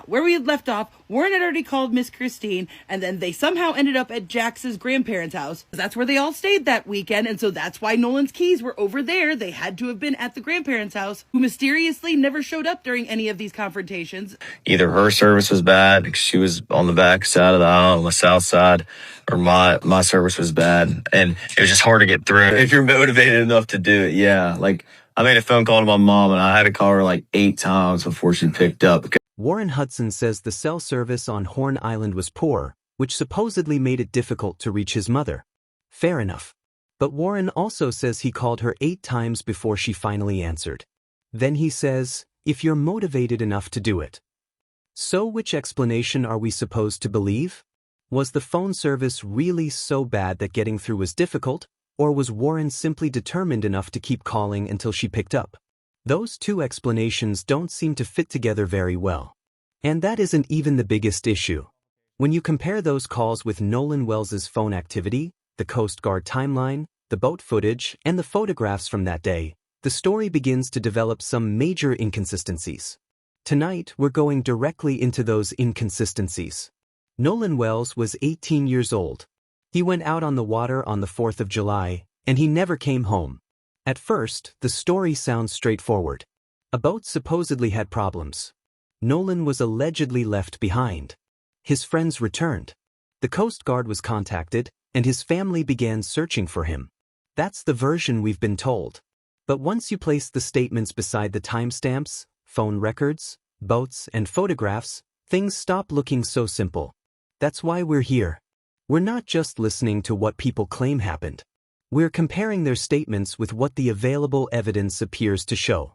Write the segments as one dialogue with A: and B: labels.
A: Where we had left off, Warren had already called Miss Christine, and then they somehow ended up at Jax's grandparents' house. That's where they all stayed that weekend, and so that's why Nolan's keys were over there. They had to have been at the grandparents' house, who mysteriously never showed up during any of these confrontations.
B: Either her service was bad, she was on the back side of the aisle, on the south side, or my service was bad, and it was just hard to get through. If you're motivated enough to do it, yeah. Like, I made a phone call to my mom, and I had to call her like 8 times before she picked up.
C: Warren Hudson says the cell service on Horn Island was poor, which supposedly made it difficult to reach his mother. Fair enough. But Warren also says he called her 8 times before she finally answered. Then he says, if you're motivated enough to do it. So which explanation are we supposed to believe? Was the phone service really so bad that getting through was difficult, or was Warren simply determined enough to keep calling until she picked up? Those two explanations don't seem to fit together very well. And that isn't even the biggest issue. When you compare those calls with Nolan Wells's phone activity, the Coast Guard timeline, the boat footage, and the photographs from that day, the story begins to develop some major inconsistencies. Tonight, we're going directly into those inconsistencies. Nolan Wells was 18 years old. He went out on the water on the 4th of July, and he never came home. At first, the story sounds straightforward. A boat supposedly had problems. Nolan was allegedly left behind. His friends returned. The Coast Guard was contacted, and his family began searching for him. That's the version we've been told. But once you place the statements beside the timestamps, phone records, boats, and photographs, things stop looking so simple. That's why we're here. We're not just listening to what people claim happened. We're comparing their statements with what the available evidence appears to show.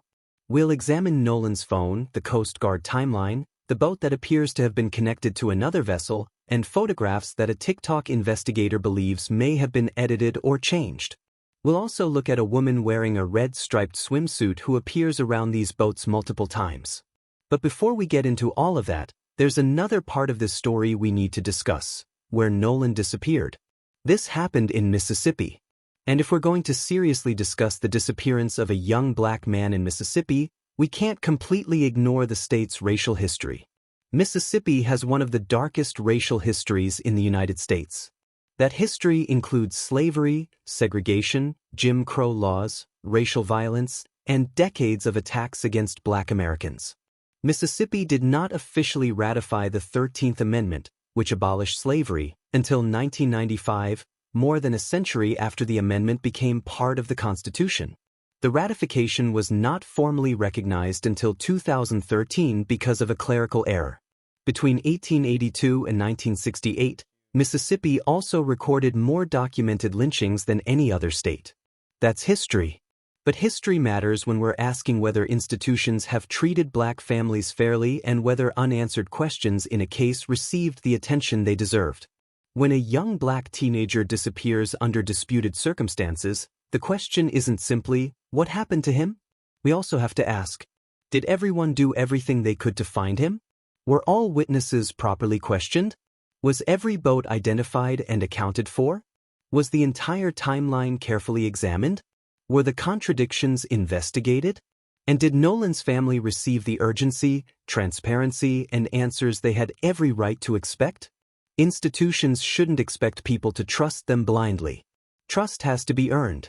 C: We'll examine Nolan's phone, the Coast Guard timeline, the boat that appears to have been connected to another vessel, and photographs that a TikTok investigator believes may have been edited or changed. We'll also look at a woman wearing a red striped swimsuit who appears around these boats multiple times. But before we get into all of that, there's another part of this story we need to discuss, where Nolan disappeared. This happened in Mississippi. And if we're going to seriously discuss the disappearance of a young black man in Mississippi, we can't completely ignore the state's racial history. Mississippi has one of the darkest racial histories in the United States. That history includes slavery, segregation, Jim Crow laws, racial violence, and decades of attacks against black Americans. Mississippi did not officially ratify the 13th Amendment, which abolished slavery, until 1995, more than a century after the amendment became part of the Constitution. The ratification was not formally recognized until 2013 because of a clerical error. Between 1882 and 1968, Mississippi also recorded more documented lynchings than any other state. That's history. But history matters when we're asking whether institutions have treated black families fairly and whether unanswered questions in a case received the attention they deserved. When a young black teenager disappears under disputed circumstances, the question isn't simply, what happened to him? We also have to ask, did everyone do everything they could to find him? Were all witnesses properly questioned? Was every boat identified and accounted for? Was the entire timeline carefully examined? Were the contradictions investigated? And did Nolan's family receive the urgency, transparency, and answers they had every right to expect? Institutions shouldn't expect people to trust them blindly. Trust has to be earned.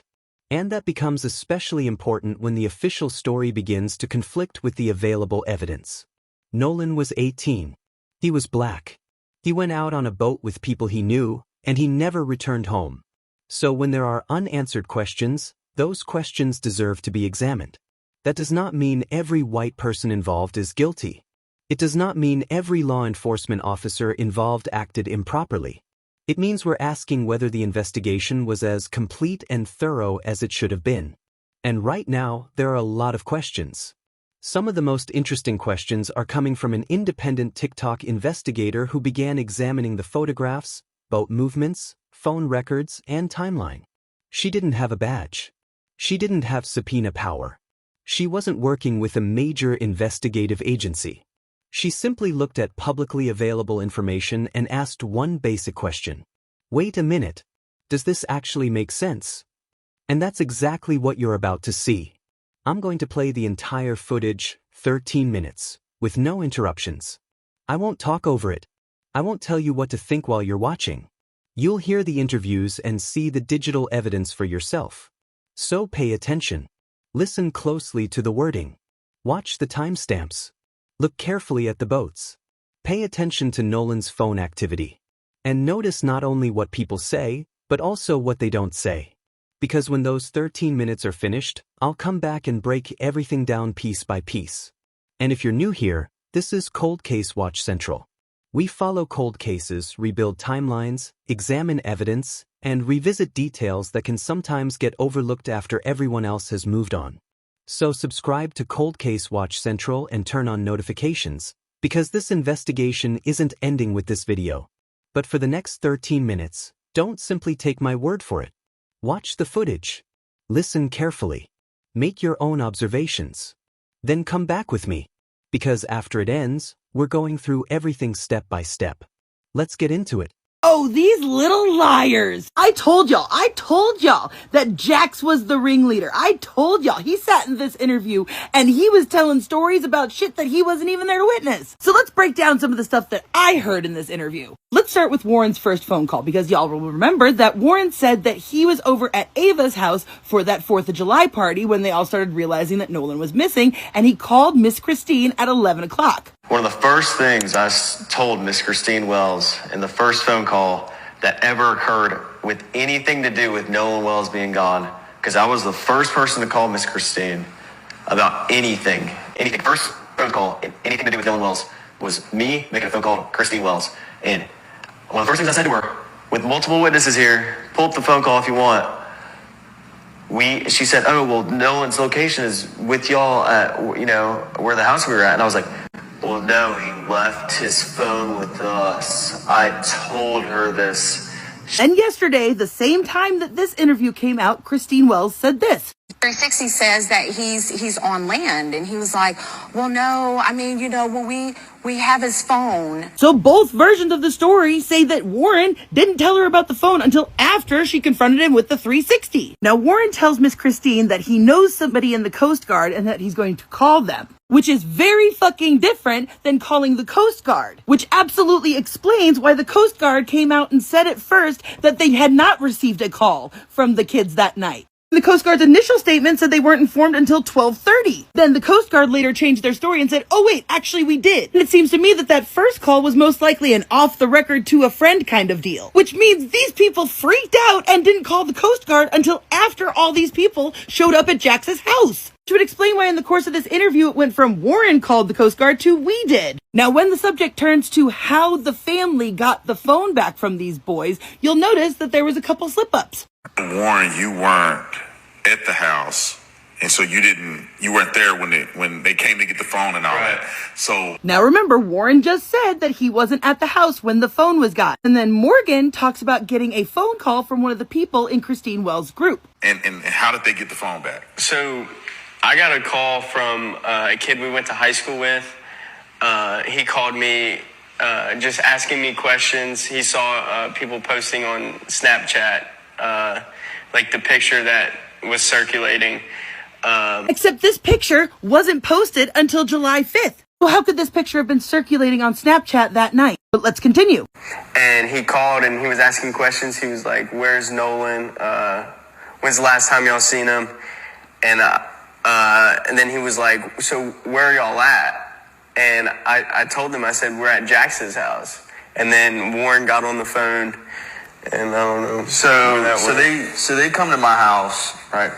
C: And that becomes especially important when the official story begins to conflict with the available evidence. Nolan was 18. He was black. He went out on a boat with people he knew, and he never returned home. So when there are unanswered questions, those questions deserve to be examined. That does not mean every white person involved is guilty. It does not mean every law enforcement officer involved acted improperly. It means we're asking whether the investigation was as complete and thorough as it should have been. And right now, there are a lot of questions. Some of the most interesting questions are coming from an independent TikTok investigator who began examining the photographs, boat movements, phone records, and timeline. She didn't have a badge. She didn't have subpoena power. She wasn't working with a major investigative agency. She simply looked at publicly available information and asked one basic question. Wait a minute. Does this actually make sense? And that's exactly what you're about to see. I'm going to play the entire footage, 13 minutes, with no interruptions. I won't talk over it. I won't tell you what to think while you're watching. You'll hear the interviews and see the digital evidence for yourself. So pay attention. Listen closely to the wording. Watch the timestamps. Look carefully at the boats. Pay attention to Nolan's phone activity. And notice not only what people say, but also what they don't say. Because when those 13 minutes are finished, I'll come back and break everything down piece by piece. And if you're new here, this is Cold Case Watch Central. We follow cold cases, rebuild timelines, examine evidence, and revisit details that can sometimes get overlooked after everyone else has moved on. So subscribe to Cold Case Watch Central and turn on notifications, because this investigation isn't ending with this video. But for the next 13 minutes, don't simply take my word for it. Watch the footage. Listen carefully. Make your own observations. Then come back with me. Because after it ends, we're going through everything step by step. Let's get into it.
A: Oh, these little liars. I told y'all that Jax was the ringleader. I told y'all. He sat in this interview and he was telling stories about shit that he wasn't even there to witness. So let's break down some of the stuff that I heard in this interview. Let's start with Warren's first phone call, because y'all will remember that Warren said that he was over at Ava's house for that 4th of July party when they all started realizing that Nolan was missing, and he called Miss Christine at 11 o'clock.
B: One of the first things I told Miss Christine Wells in the first phone call that ever occurred with anything to do with Nolan Wells being gone, because I was the first person to call Miss Christine about anything. First phone call, anything to do with Nolan Wells, was me making a phone call to Christine Wells. And one of the first things I said to her, with multiple witnesses here, pull up the phone call if you want. She said, oh, well, Nolan's location is with y'all at, where the house we were at. And I was like, well, no, he left his phone with us. I told her this.
A: And yesterday, the same time that this interview came out, Christine Wells said this.
D: 360 says that he's on land, and he was like, well, no, I mean, well, we have his phone.
A: So both versions of the story say that Warren didn't tell her about the phone until after she confronted him with the 360. Now, Warren tells Miss Christine that he knows somebody in the Coast Guard and that he's going to call them, which is very fucking different than calling the Coast Guard, which absolutely explains why the Coast Guard came out and said at first that they had not received a call from the kids that night. The Coast Guard's initial statement said they weren't informed until 12:30. Then the Coast Guard later changed their story and said, oh wait, actually we did. And it seems to me that that first call was most likely an off-the-record to a friend kind of deal, which means these people freaked out and didn't call the Coast Guard until after all these people showed up at Jax's house. Which would explain why in the course of this interview it went from Warren called the Coast Guard to we did. Now, when the subject turns to how the family got the phone back from these boys, you'll notice that there was a couple slip-ups.
E: Warren, you weren't at the house, and so you weren't there when they came to get the phone and all that. So
A: now remember, Warren just said that he wasn't at the house when the phone was got. And then Morgan talks about getting a phone call from one of the people in Christine Wells' group.
E: And how did they get the phone back?
F: So I got a call from a kid we went to high school with. He called me just asking me questions. He saw people posting on Snapchat, like the picture that was circulating.
A: Except this picture wasn't posted until July 5th. So how could this picture have been circulating on Snapchat that night? But let's continue.
F: And he called and he was asking questions. He was like, where's Nolan? When's the last time y'all seen him? And then he was like, so where are y'all at? And I told him, I said, we're at Jax's house. And then Warren got on the phone, and I don't know.
G: So they come to my house, right?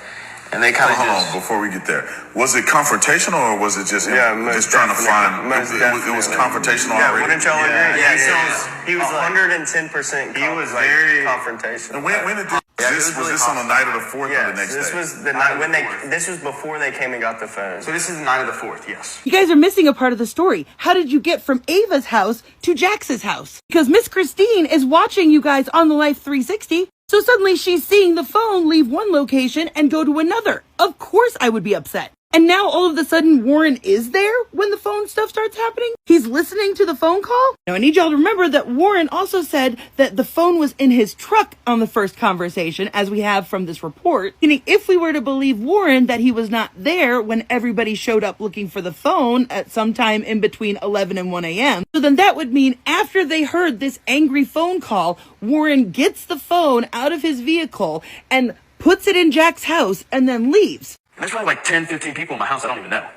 G: And they kind of
E: hold on before we get there. Was it confrontational or was it just just trying to find? It was confrontational.
F: Yeah,
E: already?
F: wouldn't y'all agree?
E: Yeah,
F: he was 110%.
G: He was very
F: confrontational.
E: And when did this was this on the night of the 4th or the next day?
F: This was the night when this was before they came and got the phone.
G: So this is the night of the 4th, yes.
A: You guys are missing a part of the story. How did you get from Ava's house to Jax's house? Because Miss Christine is watching you guys on the Life 360. So suddenly she's seeing the phone leave one location and go to another. Of course I would be upset. And now all of a sudden Warren is there when the phone stuff starts happening? He's listening to the phone call? Now I need y'all to remember that Warren also said that the phone was in his truck on the first conversation, as we have from this report. Meaning if we were to believe Warren that he was not there when everybody showed up looking for the phone at some time in between 11 and 1 a.m., so then that would mean after they heard this angry phone call, Warren gets the phone out of his vehicle and puts it in Jack's house and then leaves.
H: There's probably like 10, 15 people in my house I don't even know.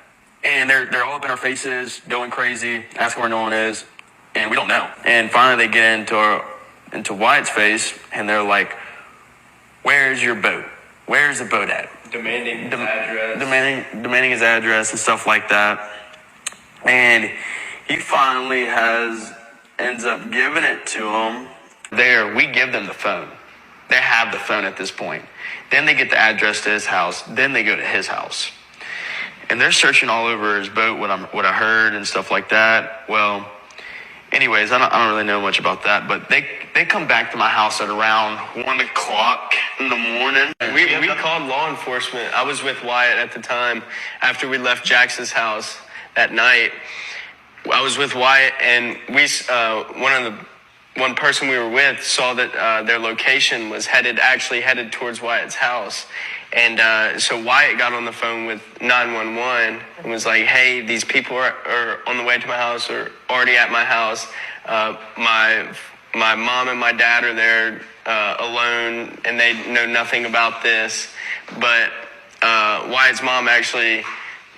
H: And they're all up in our faces, going crazy, asking where Nolan is, and we don't know. And finally they get into Wyatt's face, and they're like, where's your boat? Where's the boat at?
F: Demanding his address.
H: Demanding his address and stuff like that. And he finally ends up giving it to them. We give them the phone. They have the phone at this point. Then they get the address to his house. Then they go to his house. And they're searching all over his boat, what I heard and stuff like that. Well, anyways, I don't really know much about that. But they come back to my house at around 1 o'clock in the morning.
F: We called law enforcement. I was with Wyatt at the time. After we left Jackson's house that night, I was with Wyatt, and one person we were with saw that their location was headed towards Wyatt's house. And so Wyatt got on the phone with 911 and was like, hey, these people are on the way to my house, or already at my house. My mom and my dad are there alone, and they know nothing about this. But Wyatt's mom actually,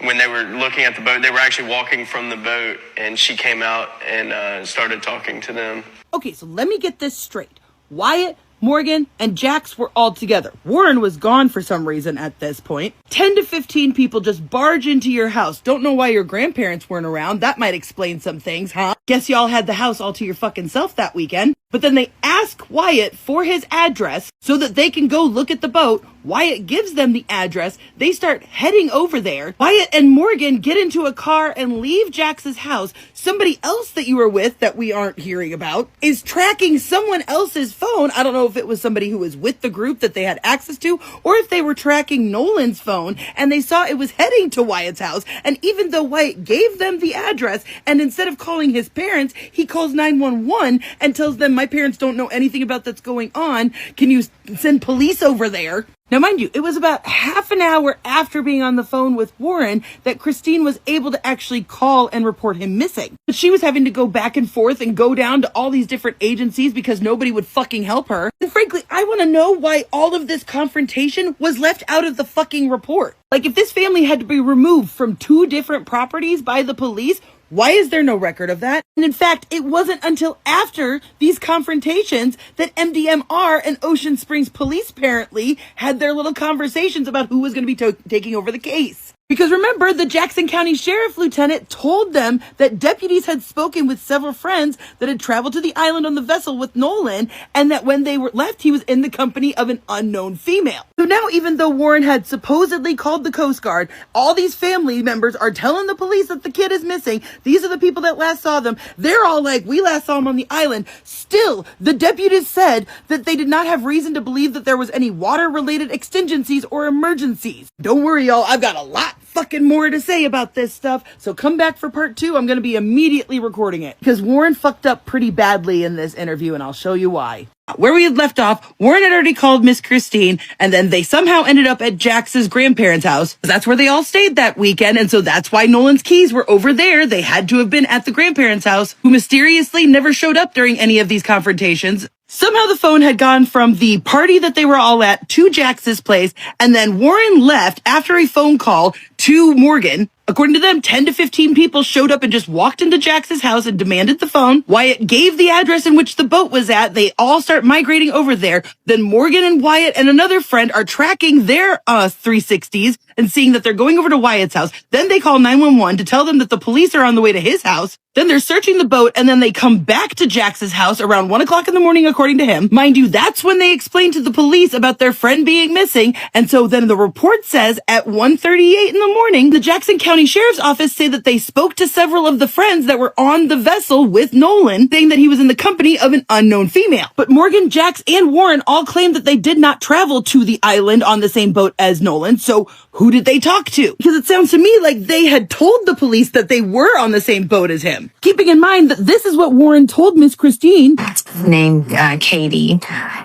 F: when they were looking at the boat, they were actually walking from the boat, and she came out and started talking to them.
A: Okay, so let me get this straight. Wyatt, Morgan, and Jax were all together. Warren was gone for some reason at this point. 10 to 15 people just barge into your house. Don't know why your grandparents weren't around. That might explain some things, huh? Guess y'all had the house all to your fucking self that weekend. But then they ask Wyatt for his address so that they can go look at the boat. Wyatt gives them the address. They start heading over there. Wyatt and Morgan get into a car and leave Jax's house. Somebody else that you were with that we aren't hearing about is tracking someone else's phone. I don't know if it was somebody who was with the group that they had access to, or if they were tracking Nolan's phone and they saw it was heading to Wyatt's house. And even though Wyatt gave them the address, and instead of calling his parents, he calls 911 and tells them, my parents don't know anything about that's going on. Can you send police over there? Now, mind you, it was about half an hour after being on the phone with Warren that Christine was able to actually call and report him missing. But she was having to go back and forth and go down to all these different agencies because nobody would fucking help her. And frankly, I want to know why all of this confrontation was left out of the fucking report. Like, if this family had to be removed from 2 different properties by the police, why is there no record of that? And in fact, it wasn't until after these confrontations that MDMR and Ocean Springs Police apparently had their little conversations about who was going to be taking over the case. Because remember, the Jackson County Sheriff Lieutenant told them that deputies had spoken with several friends that had traveled to the island on the vessel with Nolan, and that when they were left, he was in the company of an unknown female. So now, even though Warren had supposedly called the Coast Guard, all these family members are telling the police that the kid is missing. These are the people that last saw them. They're all like, we last saw him on the island. Still, the deputies said that they did not have reason to believe that there was any water-related exigencies or emergencies. Don't worry, y'all. I've got a lot fucking more to say about this stuff, so come back for part 2. I'm going to be immediately recording it because Warren fucked up pretty badly in this interview, and I'll show you why. Where we had left off, Warren had already called Miss Christine, and then they somehow ended up at Jax's grandparents' house. That's where they all stayed that weekend, and so that's why Nolan's keys were over there. They had to have been at the grandparents' house, who mysteriously never showed up during any of these confrontations. Somehow the phone had gone from the party that they were all at to Jax's place, and then Warren left after a phone call to Morgan. According to them, 10 to 15 people showed up and just walked into Jax's house and demanded the phone. Wyatt gave the address in which the boat was at. They all start migrating over there. Then Morgan and Wyatt and another friend are tracking their 360s and seeing that they're going over to Wyatt's house. Then they call 911 to tell them that the police are on the way to his house. Then they're searching the boat, and then they come back to Jax's house around 1 o'clock in the morning, according to him. Mind you, that's when they explain to the police about their friend being missing. And so then the report says at 1:38 in the morning, the Jackson County Sheriff's Office say that they spoke to several of the friends that were on the vessel with Nolan, saying that he was in the company of an unknown female. But Morgan, Jax, and Warren all claimed that they did not travel to the island on the same boat as Nolan. So who Who did they talk to? Because it sounds to me like they had told the police that they were on the same boat as him. Keeping in mind that this is what Warren told Miss Christine.
D: Named Katie.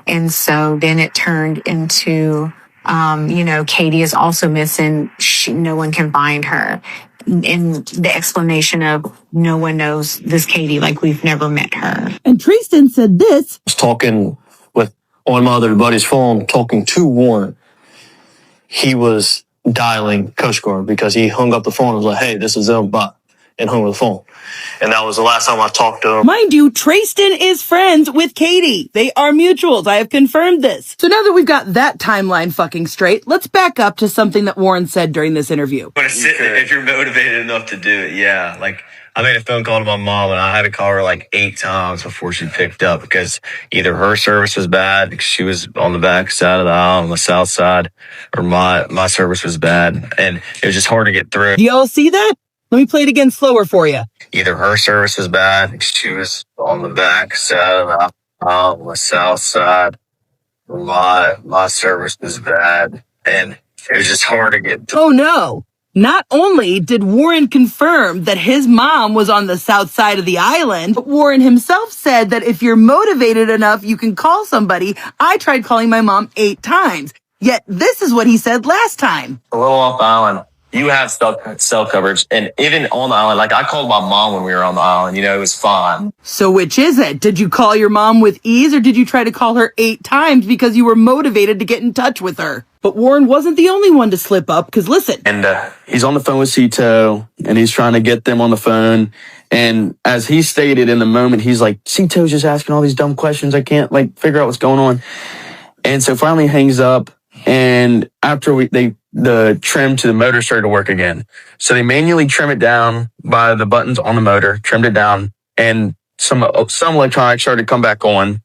D: And so then it turned into, Katie is also missing. No one can find her. And the explanation of no one knows this Katie, like we've never met her.
A: And Tristan said this.
I: I was talking on my other buddy's phone, talking to Warren. He was dialing Coast Guard because he hung up the phone and was like, hey, this is them, bye, and hung up the phone. And that was the last time I talked to him.
A: Mind you, Tristan is friends with Katie. They are mutuals. I have confirmed this. So now that we've got that timeline fucking straight, let's back up to something that Warren said during this interview.
B: If you're motivated enough to do it, yeah. Like, I made a phone call to my mom, and I had to call her like 8 times before she picked up because either her service was bad because she was on the back side of the aisle on the south side, or my service was bad, and it was just hard to get through.
A: Do y'all see that? Let me play it again slower for you.
B: Either her service was bad because she was on the back side of the aisle on the south side, or my service was bad, and it was just hard to get through.
A: Oh no. Not only did Warren confirm that his mom was on the south side of the island, but Warren himself said that if you're motivated enough, you can call somebody. I tried calling my mom 8 times. Yet this is what he said last time.
I: A little off the island, you have cell coverage. And even on the island, like I called my mom when we were on the island, it was fine.
A: So which is it? Did you call your mom with ease, or did you try to call her 8 times because you were motivated to get in touch with her? But Warren wasn't the only one to slip up, because listen.
I: And he's on the phone with Cito, and he's trying to get them on the phone. And as he stated in the moment, he's like, Cito's just asking all these dumb questions. I can't figure out what's going on. And so finally hangs up. And after the trim to the motor started to work again. So they manually trim it down by the buttons on the motor, trimmed it down, and some electronics started to come back on.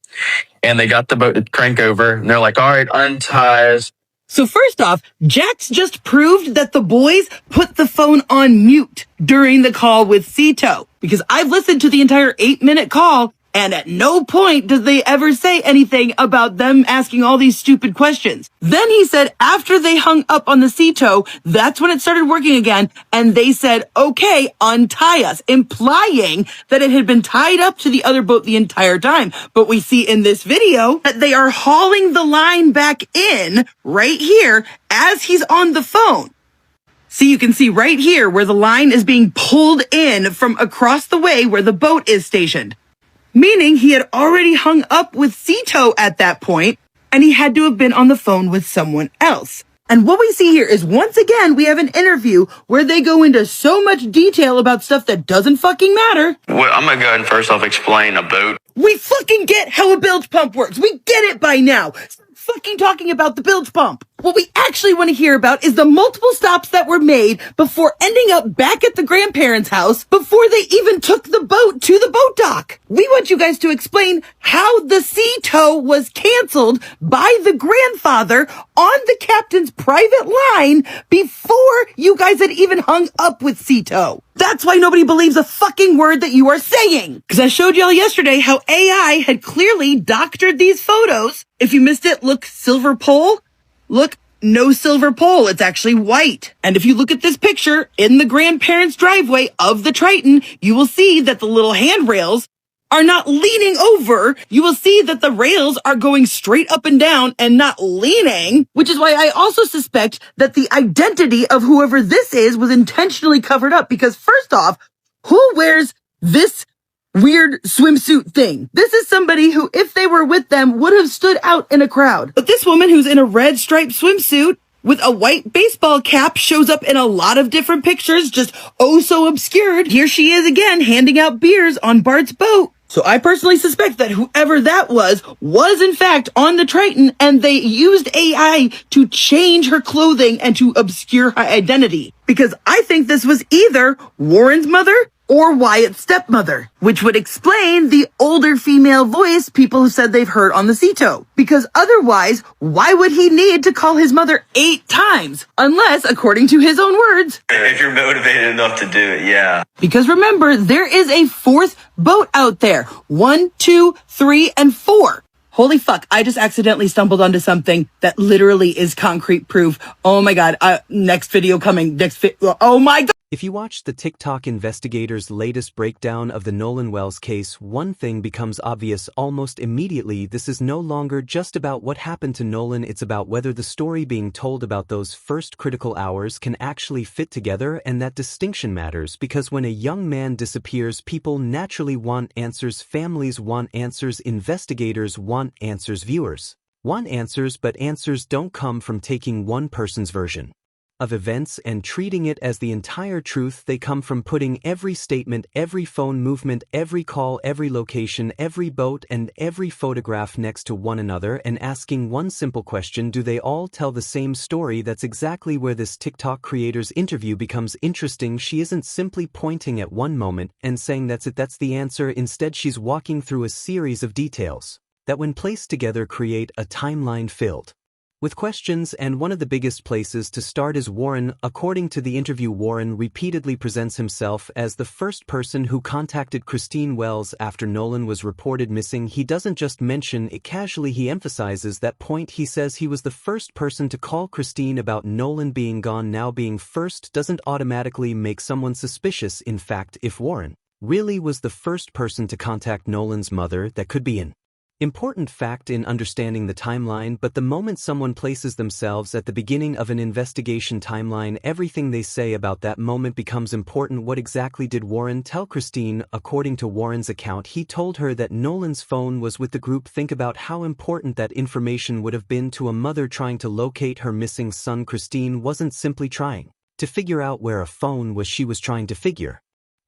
I: And they got the boat to crank over, and they're like, all right, unties.
A: So first off, Jax just proved that the boys put the phone on mute during the call with Cito, because I've listened to the entire 8-minute call, and at no point does they ever say anything about them asking all these stupid questions. Then he said after they hung up on the Cito, that's when it started working again, and they said, okay, untie us, implying that it had been tied up to the other boat the entire time. But we see in this video that they are hauling the line back in right here as he's on the phone. See, you can see right here where the line is being pulled in from across the way where the boat is stationed. Meaning he had already hung up with Cito at that point, and he had to have been on the phone with someone else. And what we see here is, once again, we have an interview where they go into so much detail about stuff that doesn't fucking matter.
H: Well, I'm going to go ahead and first off explain a boat.
A: We fucking get how a bilge pump works. We get it by now. Stop fucking talking about the bilge pump. What we actually want to hear about is the multiple stops that were made before ending up back at the grandparents' house before they even took the boat to the boat dock. We want you guys to explain how the Cito was canceled by the grandfather on the captain's private line before you guys had even hung up with Cito. That's why nobody believes a fucking word that you are saying. Because I showed y'all yesterday how AI had clearly doctored these photos. If you missed it, look, silver pole. Look, no silver pole. It's actually white. And if you look at this picture in the grandparents' driveway of the Triton, you will see that the little handrails are not leaning over. You will see that the rails are going straight up and down and not leaning, which is why I also suspect that the identity of whoever this is was intentionally covered up. Because first off, who wears this weird swimsuit thing? This is somebody who, if they were with them, would have stood out in a crowd. But this woman who's in a red striped swimsuit with a white baseball cap shows up in a lot of different pictures, just oh so obscured. Here she is again, handing out beers on Bart's boat. So I personally suspect that whoever that was in fact on the Triton, and they used AI to change her clothing and to obscure her identity. Because I think this was either Warren's mother or Wyatt's stepmother, which would explain the older female voice people have said they've heard on the Cito. Because otherwise, why would he need to call his mother 8 times? Unless, according to his own words,
B: If you're motivated enough to do it, yeah.
A: Because remember, there is a 4th boat out there. 1, 2, 3, and 4. Holy fuck, I just accidentally stumbled onto something that literally is concrete proof. Oh my god, next video coming, oh my god!
C: If you watch the TikTok investigators' latest breakdown of the Nolan Wells case, one thing becomes obvious almost immediately. This is no longer just about what happened to Nolan, it's about whether the story being told about those first critical hours can actually fit together, and that distinction matters because when a young man disappears, people naturally want answers, families want answers, investigators want answers, viewers want answers, but answers don't come from taking one person's version of events and treating it as the entire truth. They come from putting every statement, every phone movement, every call, every location, every boat, and every photograph next to one another and asking one simple question: do they all tell the same story? That's exactly where this TikTok creator's interview becomes interesting. She isn't simply pointing at one moment and saying that's it, that's the answer. Instead, she's walking through a series of details that when placed together create a timeline filled with questions, and one of the biggest places to start is Warren. According to the interview, Warren repeatedly presents himself as the first person who contacted Christine Wells after Nolan was reported missing. He doesn't just mention it casually, he emphasizes that point. He says he was the first person to call Christine about Nolan being gone. Now, being first doesn't automatically make someone suspicious. In fact, if Warren really was the first person to contact Nolan's mother, that could be an important fact in understanding the timeline. But the moment someone places themselves at the beginning of an investigation timeline, everything they say about that moment becomes important. What exactly did Warren tell Christine? According to Warren's account, he told her that Nolan's phone was with the group. Think about how important that information would have been to a mother trying to locate her missing son. Christine wasn't simply trying to figure out where a phone was, she was trying to figure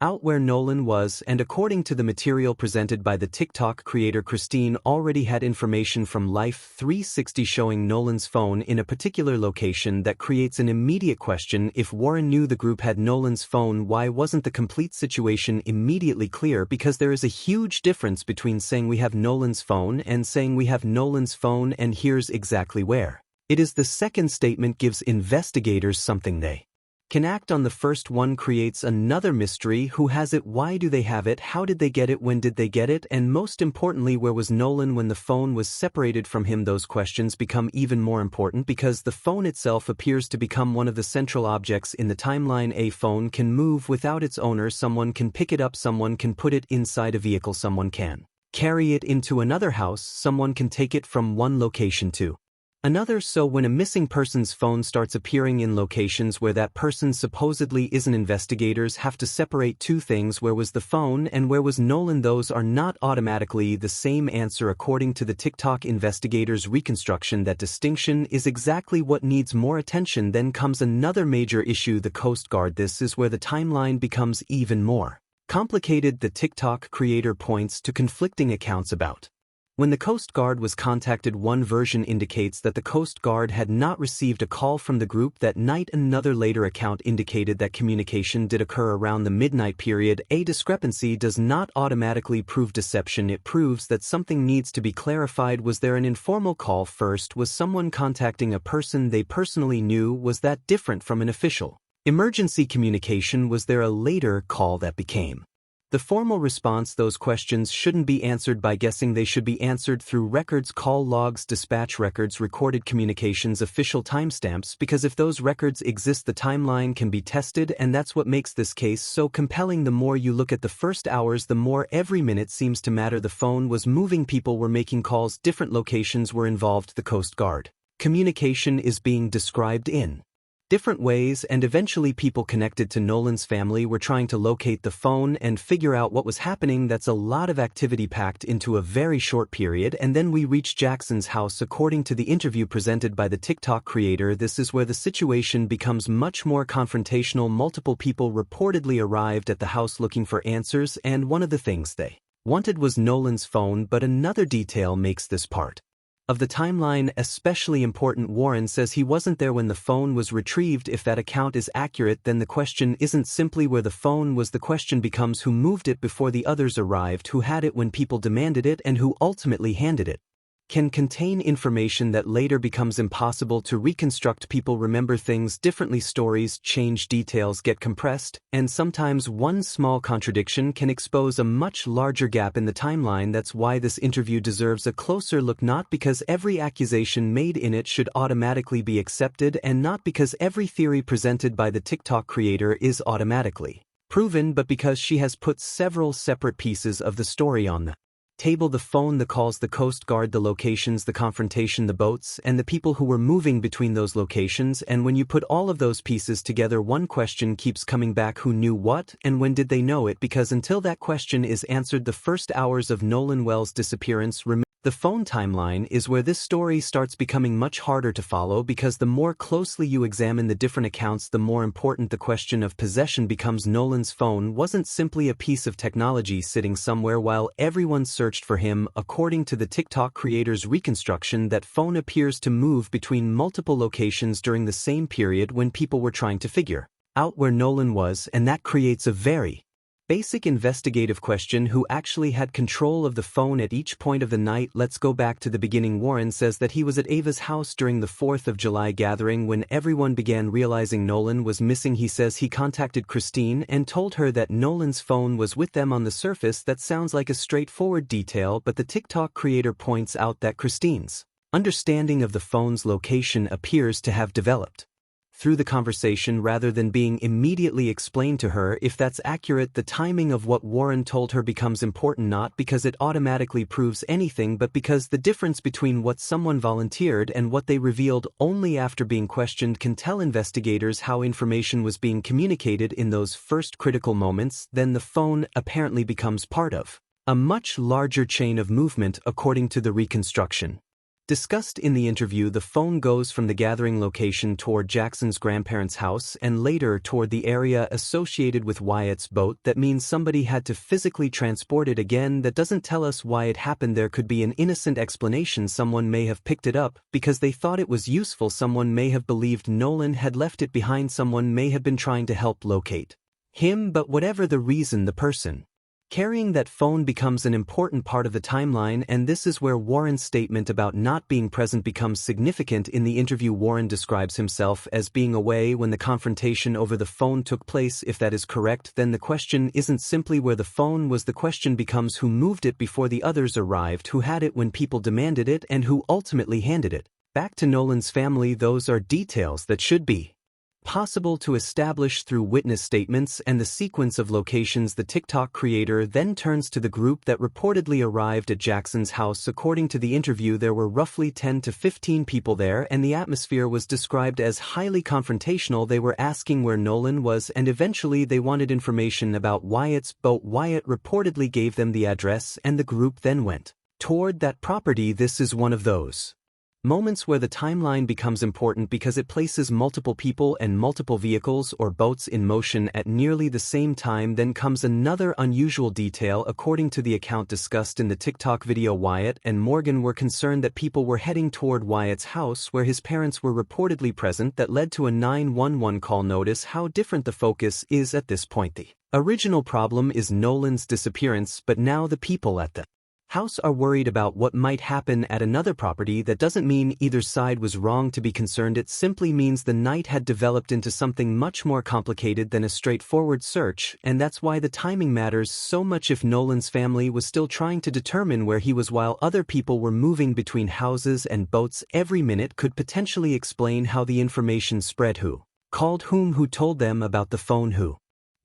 C: out where Nolan was, and according to the material presented by the TikTok creator, Christine already had information from Life 360 showing Nolan's phone in a particular location. That creates an immediate question: if Warren knew the group had Nolan's phone, why wasn't the complete situation immediately clear? Because there is a huge difference between saying we have Nolan's phone and saying we have Nolan's phone, and here's exactly where it is. The second statement gives investigators something they can act on. The first one creates another mystery: who has it, why do they have it, how did they get it, when did they get it, and most importantly, where was Nolan when the phone was separated from him? Those questions become even more important because the phone itself appears to become one of the central objects in the timeline. A phone can move without its owner, someone can pick it up, someone can put it inside a vehicle, someone can carry it into another house, someone can take it from one location to another. So when a missing person's phone starts appearing in locations where that person supposedly isn't, investigators have to separate two things: where was the phone and where was Nolan? Those are not automatically the same answer. According to the TikTok investigators' reconstruction, that distinction is exactly what needs more attention. Then comes another major issue: the Coast Guard. This is where the timeline becomes even more complicated. The TikTok creator points to conflicting accounts about when the Coast Guard was contacted. One version indicates that the Coast Guard had not received a call from the group that night. Another later account indicated that communication did occur around the midnight period. A discrepancy does not automatically prove deception. It proves that something needs to be clarified. Was there an informal call first? Was someone contacting a person they personally knew? Was that different from an official emergency communication? Was there a later call that became the formal response? Those questions shouldn't be answered by guessing. They should be answered through records, call logs, dispatch records, recorded communications, official timestamps, because if those records exist, the timeline can be tested, and that's what makes this case so compelling. The more you look at the first hours, the more every minute seems to matter. The phone was moving, people were making calls, different locations were involved. The Coast Guard communication is being described in different ways, and eventually people connected to Nolan's family were trying to locate the phone and figure out what was happening. That's a lot of activity packed into a very short period. And then we reach Jackson's house. According to the interview presented by the TikTok creator, this is where the situation becomes much more confrontational. Multiple people reportedly arrived at the house looking for answers, and one of the things they wanted was Nolan's phone. But another detail makes this part of the timeline especially important. Warren says he wasn't there when the phone was retrieved. If that account is accurate, then the question isn't simply where the phone was. The question becomes who moved it before the others arrived, who had it when people demanded it, and who ultimately handed it can contain information that later becomes impossible to reconstruct. People remember things differently, stories change, details get compressed, and sometimes one small contradiction can expose a much larger gap in the timeline. That's why this interview deserves a closer look, not because every accusation made in it should automatically be accepted, and not because every theory presented by the TikTok creator is automatically proven, but because she has put several separate pieces of the story on the table: the phone, the calls, the Coast Guard, the locations, the confrontation, the boats, and the people who were moving between those locations. And when you put all of those pieces together, one question keeps coming back: who knew what, and when did they know it? Because until that question is answered, the first hours of Nolan Wells' disappearance remain. The phone timeline is where this story starts becoming much harder to follow, because the more closely you examine the different accounts, the more important the question of possession becomes. Nolan's phone wasn't simply a piece of technology sitting somewhere while everyone searched for him. According to the TikTok creator's reconstruction, that phone appears to move between multiple locations during the same period when people were trying to figure out where Nolan was, and that creates a very basic investigative question: who actually had control of the phone at each point of the night? Let's go back to the beginning. Warren says that he was at Ava's house during the 4th of July gathering when everyone began realizing Nolan was missing. He says he contacted Christine and told her that Nolan's phone was with them. On the surface, that sounds like a straightforward detail, but the TikTok creator points out that Christine's understanding of the phone's location appears to have developed through the conversation rather than being immediately explained to her. If that's accurate, the timing of what Warren told her becomes important, not because it automatically proves anything, but because the difference between what someone volunteered and what they revealed only after being questioned can tell investigators how information was being communicated in those first critical moments. Then the phone apparently becomes part of a much larger chain of movement. According to the reconstruction discussed in the interview, the phone goes from the gathering location toward Jackson's grandparents' house and later toward the area associated with Wyatt's boat. That means somebody had to physically transport it. Again, that doesn't tell us why it happened. There could be an innocent explanation: someone may have picked it up because they thought it was useful, someone may have believed Nolan had left it behind, someone may have been trying to help locate him. But whatever the reason, the person carrying that phone becomes an important part of the timeline, and this is where Warren's statement about not being present becomes significant. In the interview, Warren describes himself as being away when the confrontation over the phone took place. If that is correct, then the question isn't simply where the phone was. The question becomes who moved it before the others arrived, who had it when people demanded it, and who ultimately handed it back to Nolan's family. Those are details that should be possible to establish through witness statements and the sequence of locations. The TikTok creator then turns to the group that reportedly arrived at Jackson's house. According to the interview, there were roughly 10 to 15 people there, and the atmosphere was described as highly confrontational. They were asking where Nolan was, and eventually they wanted information about Wyatt's boat. Wyatt reportedly gave them the address, and the group then went toward that property. This is one of those moments where the timeline becomes important because it places multiple people and multiple vehicles or boats in motion at nearly the same time. Then comes another unusual detail. According to the account discussed in the TikTok video, Wyatt and Morgan were concerned that people were heading toward Wyatt's house where his parents were reportedly present. That led to a 911 call. Notice how different the focus is at this point. The original problem is Nolan's disappearance, but now the people at the house are worried about what might happen at another property. That doesn't mean either side was wrong to be concerned. It simply means the night had developed into something much more complicated than a straightforward search, and that's why the timing matters so much. If Nolan's family was still trying to determine where he was while other people were moving between houses and boats every minute, could potentially explain how the information spread: who called whom, who told them about the phone, who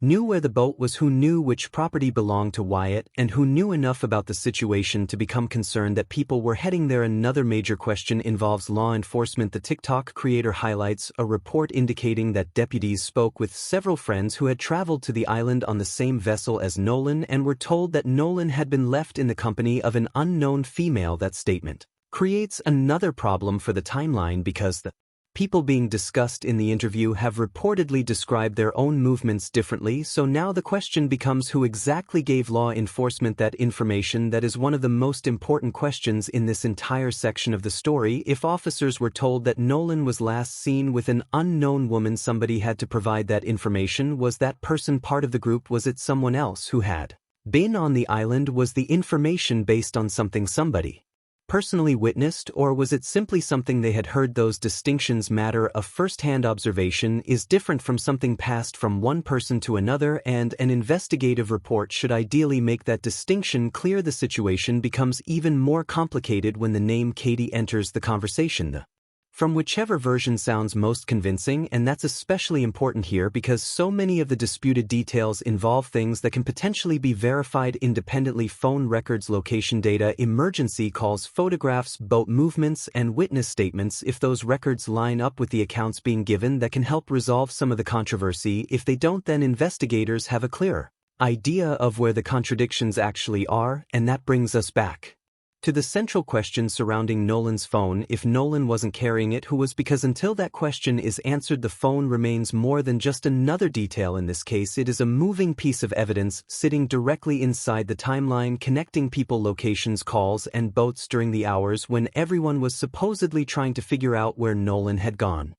C: knew where the boat was, who knew which property belonged to Wyatt, and who knew enough about the situation to become concerned that people were heading there. Another major question involves law enforcement. The TikTok creator highlights a report indicating that deputies spoke with several friends who had traveled to the island on the same vessel as Nolan and were told that Nolan had been left in the company of an unknown female. That statement creates another problem for the timeline because the people being discussed in the interview have reportedly described their own movements differently. So now the question becomes who exactly gave law enforcement that information. That is one of the most important questions in this entire section of the story. If officers were told that Nolan was last seen with an unknown woman, somebody had to provide that information. Was that person part of the group? Was it someone else who had been on the island? Was the information based on something somebody personally witnessed, or was it simply something they had heard? Those distinctions matter. A first-hand observation is different from something passed from one person to another, and an investigative report should ideally make that distinction clear. The situation becomes even more complicated when the name Katie enters the conversation. From whichever version sounds most convincing, and that's especially important here because so many of the disputed details involve things that can potentially be verified independently: phone records, location data, emergency calls, photographs, boat movements, and witness statements. If those records line up with the accounts being given, that can help resolve some of the controversy. If they don't, then investigators have a clearer idea of where the contradictions actually are, and that brings us back to the central question surrounding Nolan's phone. If Nolan wasn't carrying it, who was? Because until that question is answered, the phone remains more than just another detail. In this case, it is a moving piece of evidence sitting directly inside the timeline, connecting people, locations, calls, and boats during the hours when everyone was supposedly trying to figure out where Nolan had gone.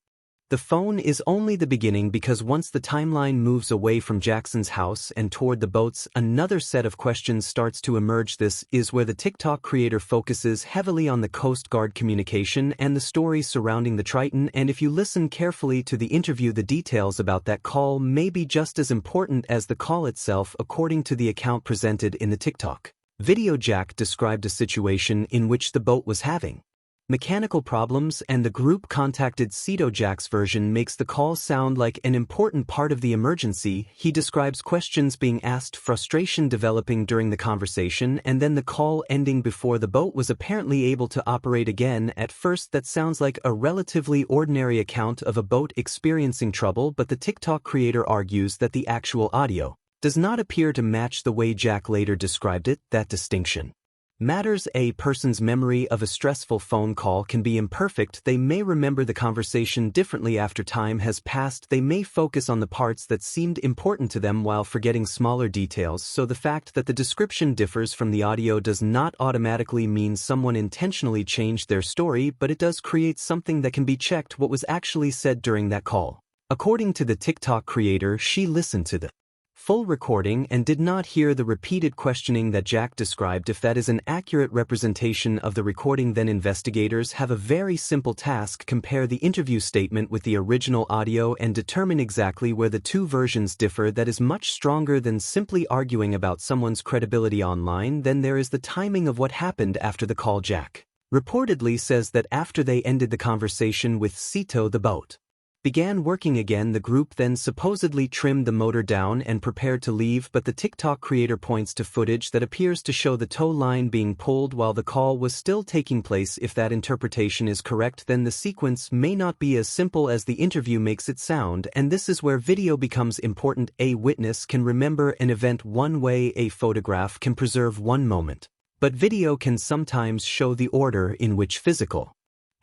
C: The phone is only the beginning, because once the timeline moves away from Jackson's house and toward the boats, another set of questions starts to emerge. This is where the TikTok creator focuses heavily on the Coast Guard communication and the stories surrounding the Triton, and if you listen carefully to the interview, the details about that call may be just as important as the call itself. According to the account presented in the TikTok video, Jack described a situation in which the boat was having mechanical problems and the group contacted Cito. Jack's version makes the call sound like an important part of the emergency. He describes questions being asked, frustration developing during the conversation, and then the call ending before the boat was apparently able to operate again. At first, that sounds like a relatively ordinary account of a boat experiencing trouble, but the TikTok creator argues that the actual audio does not appear to match the way Jack later described it. That distinction matters. A person's memory of a stressful phone call can be imperfect. They may remember the conversation differently after time has passed. They may focus on the parts that seemed important to them while forgetting smaller details. So the fact that the description differs from the audio does not automatically mean someone intentionally changed their story, but it does create something that can be checked: what was actually said during that call. According to the TikTok creator, she listened to the full recording and did not hear the repeated questioning that Jack described. If that is an accurate representation of the recording, then investigators have a very simple task: compare the interview statement with the original audio and determine exactly where the two versions differ. That is much stronger than simply arguing about someone's credibility online. Then there is the timing of what happened after the call. Jack reportedly says that after they ended the conversation with Cito, the boat began working again. The group then supposedly trimmed the motor down and prepared to leave, but the TikTok creator points to footage that appears to show the tow line being pulled while the call was still taking place. If that interpretation is correct, then the sequence may not be as simple as the interview makes it sound, and this is where video becomes important. A witness can remember an event one way, a photograph can preserve one moment, but video can sometimes show the order in which physical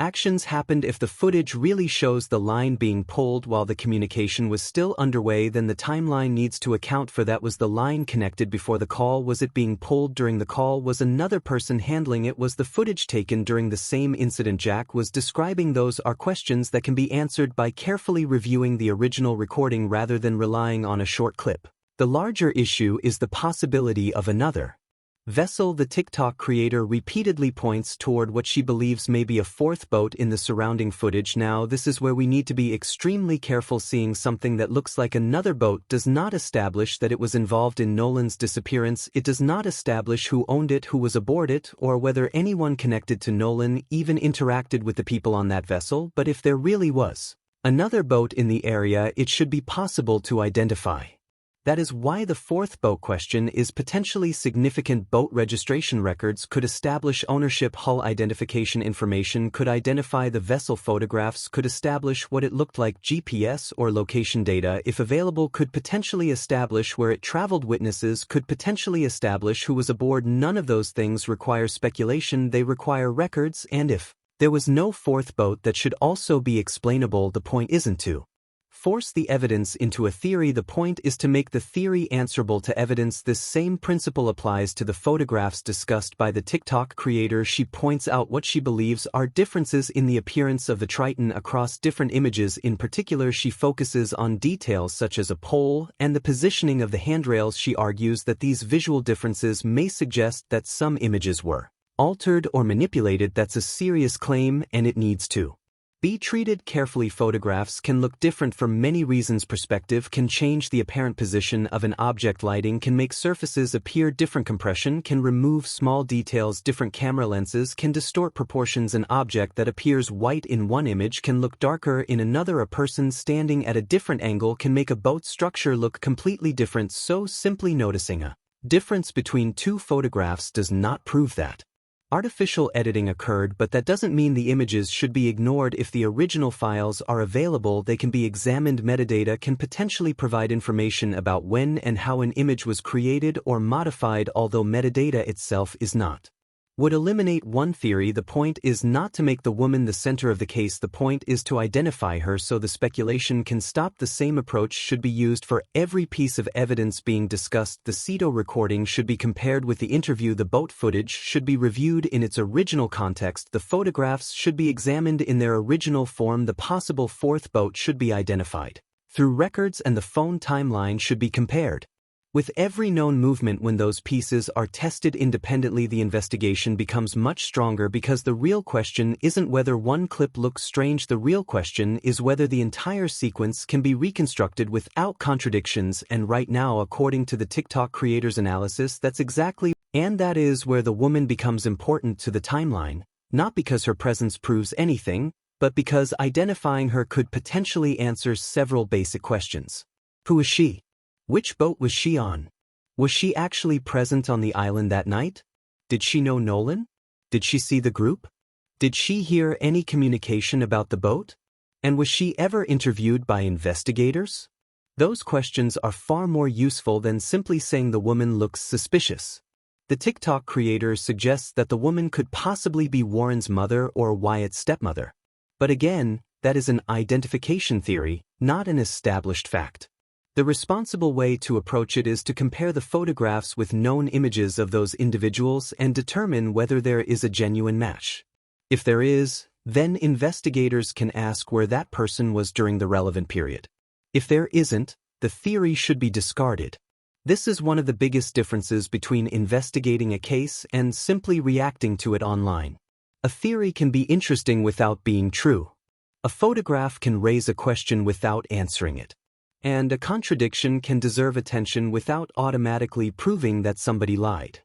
C: actions happened. If the footage really shows the line being pulled while the communication was still underway, then the timeline needs to account for that. Was the line connected before the call? Was it being pulled during the call? Was another person handling it? Was the footage taken during the same incident Jack was describing? Those are questions that can be answered by carefully reviewing the original recording rather than relying on a short clip. The larger issue is the possibility of another vessel. The TikTok creator repeatedly points toward what she believes may be a fourth boat in the surrounding footage. Now, this is where we need to be extremely careful. Seeing something that looks like another boat does not establish that it was involved in Nolan's disappearance. It does not establish who owned it, who was aboard it, or whether anyone connected to Nolan even interacted with the people on that vessel. But if there really was another boat in the area, it should be possible to identify. That is why the fourth boat question is potentially significant. Boat registration records could establish ownership, hull identification information could identify the vessel, photographs could establish what it looked like, GPS or location data, if available, could potentially establish where it traveled, witnesses could potentially establish who was aboard. None of those things require speculation, they require records, and if there was no fourth boat, that should also be explainable. The point isn't to force the evidence into a theory, the point is to make the theory answerable to evidence. This same principle applies to the photographs discussed by the TikTok creator. She points out what she believes are differences in the appearance of the Triton across different images. In particular, she focuses on details such as a pole and the positioning of the handrails. She argues that these visual differences may suggest that some images were altered or manipulated. That's a serious claim, and it needs to be treated carefully. Photographs can look different for many reasons. Perspective can change the apparent position of an object. Lighting can make surfaces appear different. Compression can remove small details. Different camera lenses can distort proportions. An object that appears white in one image can look darker in another. A person standing at a different angle can make a boat structure look completely different. So simply noticing a difference between two photographs does not prove that artificial editing occurred, but that doesn't mean the images should be ignored. If the original files are available, they can be examined. Metadata can potentially provide information about when and how an image was created or modified, although metadata itself is not. Would eliminate one theory. The point is not to make the woman the center of the case. The point is to identify her so the speculation can stop. The same approach should be used for every piece of evidence being discussed. The Ceto recording should be compared with the interview. The boat footage should be reviewed in its original context. The photographs should be examined in their original form. The possible fourth boat should be identified through records, and the phone timeline should be compared with every known movement. When those pieces are tested independently, the investigation becomes much stronger, because the real question isn't whether one clip looks strange. The real question is whether the entire sequence can be reconstructed without contradictions. And right now, according to the TikTok creator's analysis, that's exactly, and that is where the woman becomes important to the timeline, not because her presence proves anything, but because identifying her could potentially answer several basic questions. Who is she? Which boat was she on? Was she actually present on the island that night? Did she know Nolan? Did she see the group? Did she hear any communication about the boat? And was she ever interviewed by investigators? Those questions are far more useful than simply saying the woman looks suspicious. The TikTok creator suggests that the woman could possibly be Warren's mother or Wyatt's stepmother. But again, that is an identification theory, not an established fact. The responsible way to approach it is to compare the photographs with known images of those individuals and determine whether there is a genuine match. If there is, then investigators can ask where that person was during the relevant period. If there isn't, the theory should be discarded. This is one of the biggest differences between investigating a case and simply reacting to it online. A theory can be interesting without being true. A photograph can raise a question without answering it. And a contradiction can deserve attention without automatically proving that somebody lied.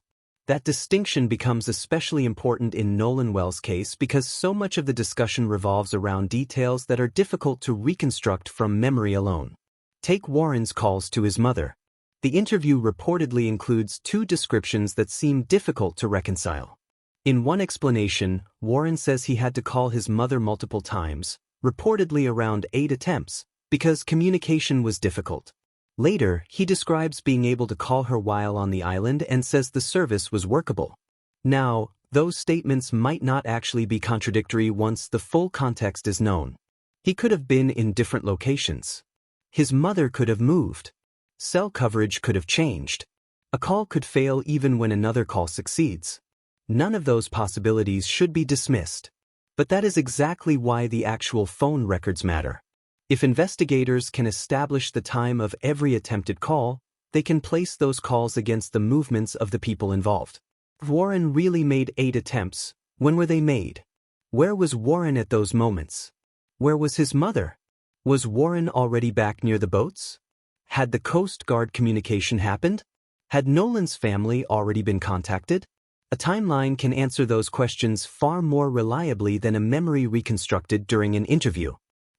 C: That distinction becomes especially important in Nolan Wells' case because so much of the discussion revolves around details that are difficult to reconstruct from memory alone. Take Warren's calls to his mother. The interview reportedly includes two descriptions that seem difficult to reconcile. In one explanation, Warren says he had to call his mother multiple times, reportedly around 8 attempts, because communication was difficult. Later, he describes being able to call her while on the island and says the service was workable. Now, those statements might not actually be contradictory once the full context is known. He could have been in different locations. His mother could have moved. Cell coverage could have changed. A call could fail even when another call succeeds. None of those possibilities should be dismissed. But that is exactly why the actual phone records matter. If investigators can establish the time of every attempted call, they can place those calls against the movements of the people involved. If Warren really made 8 attempts, when were they made? Where was Warren at those moments? Where was his mother? Was Warren already back near the boats? Had the Coast Guard communication happened? Had Nolan's family already been contacted? A timeline can answer those questions far more reliably than a memory reconstructed during an interview.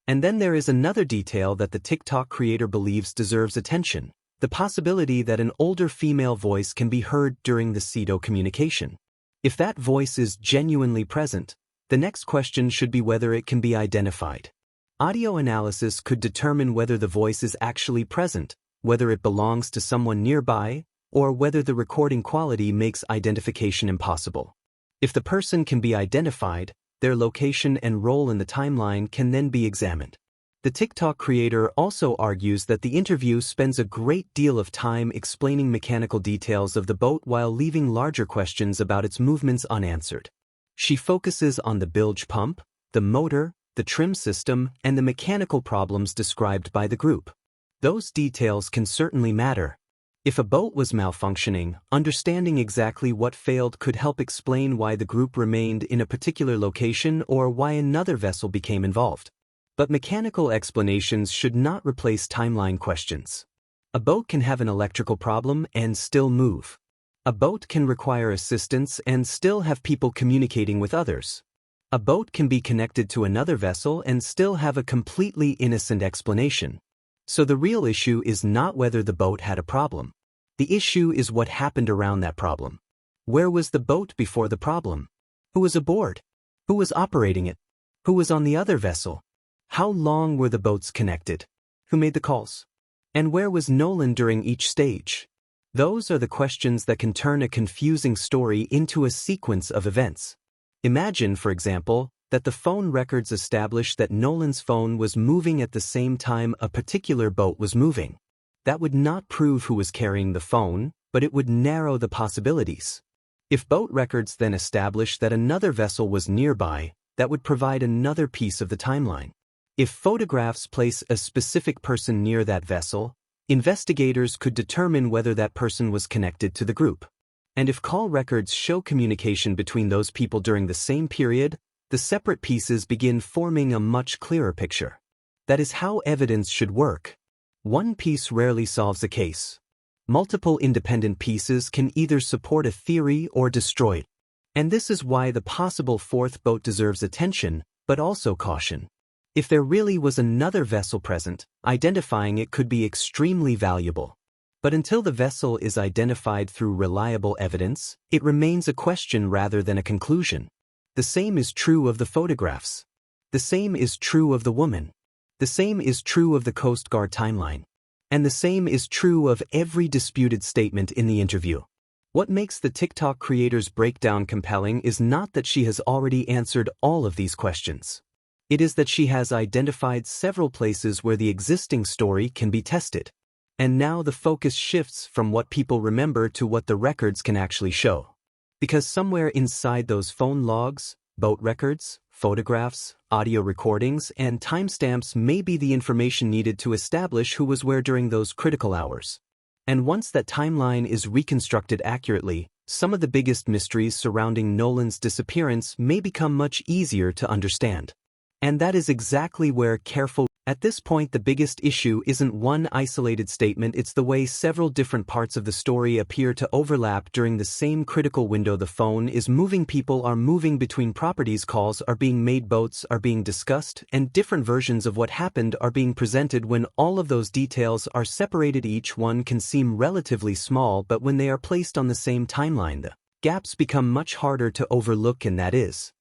C: And then there is another detail that the TikTok creator believes deserves attention: the possibility that an older female voice can be heard during the Ceto communication. If that voice is genuinely present, the next question should be whether it can be identified. Audio analysis could determine whether the voice is actually present, whether it belongs to someone nearby, or whether the recording quality makes identification impossible. If the person can be identified, their location and role in the timeline can then be examined. The TikTok creator also argues that the interview spends a great deal of time explaining mechanical details of the boat while leaving larger questions about its movements unanswered. She focuses on the bilge pump, the motor, the trim system, and the mechanical problems described by the group. Those details can certainly matter. If a boat was malfunctioning, understanding exactly what failed could help explain why the group remained in a particular location or why another vessel became involved. But mechanical explanations should not replace timeline questions. A boat can have an electrical problem and still move. A boat can require assistance and still have people communicating with others. A boat can be connected to another vessel and still have a completely innocent explanation. So the real issue is not whether the boat had a problem. The issue is what happened around that problem. Where was the boat before the problem? Who was aboard? Who was operating it? Who was on the other vessel? How long were the boats connected? Who made the calls? And where was Nolan during each stage? Those are the questions that can turn a confusing story into a sequence of events. Imagine, for example, that the phone records establish that Nolan's phone was moving at the same time a particular boat was moving. That would not prove who was carrying the phone, but it would narrow the possibilities. If boat records then establish that another vessel was nearby, that would provide another piece of the timeline. If photographs place a specific person near that vessel, investigators could determine whether that person was connected to the group. And if call records show communication between those people during the same period, the separate pieces begin forming a much clearer picture. That is how evidence should work. One piece rarely solves a case. Multiple independent pieces can either support a theory or destroy it. And this is why the possible fourth boat deserves attention, but also caution. If there really was another vessel present, identifying it could be extremely valuable. But until the vessel is identified through reliable evidence, it remains a question rather than a conclusion. The same is true of the photographs. The same is true of the woman. The same is true of the Coast Guard timeline. And the same is true of every disputed statement in the interview. What makes the TikTok creator's breakdown compelling is not that she has already answered all of these questions. It is that she has identified several places where the existing story can be tested. And now the focus shifts from what people remember to what the records can actually show. Because somewhere inside those phone logs, boat records, photographs, audio recordings, and timestamps may be the information needed to establish who was where during those critical hours. And once that timeline is reconstructed accurately, some of the biggest mysteries surrounding Nolan's disappearance may become much easier to understand. And that is exactly where careful. At this point, the biggest issue isn't one isolated statement, it's the way several different parts of the story appear to overlap during the same critical window. The phone is moving, people are moving between properties, calls are being made, boats are being discussed, and different versions of what happened are being presented. When all of those details are separated, each one can seem relatively small, but when they are placed on the same timeline, the gaps become much harder to overlook, and that is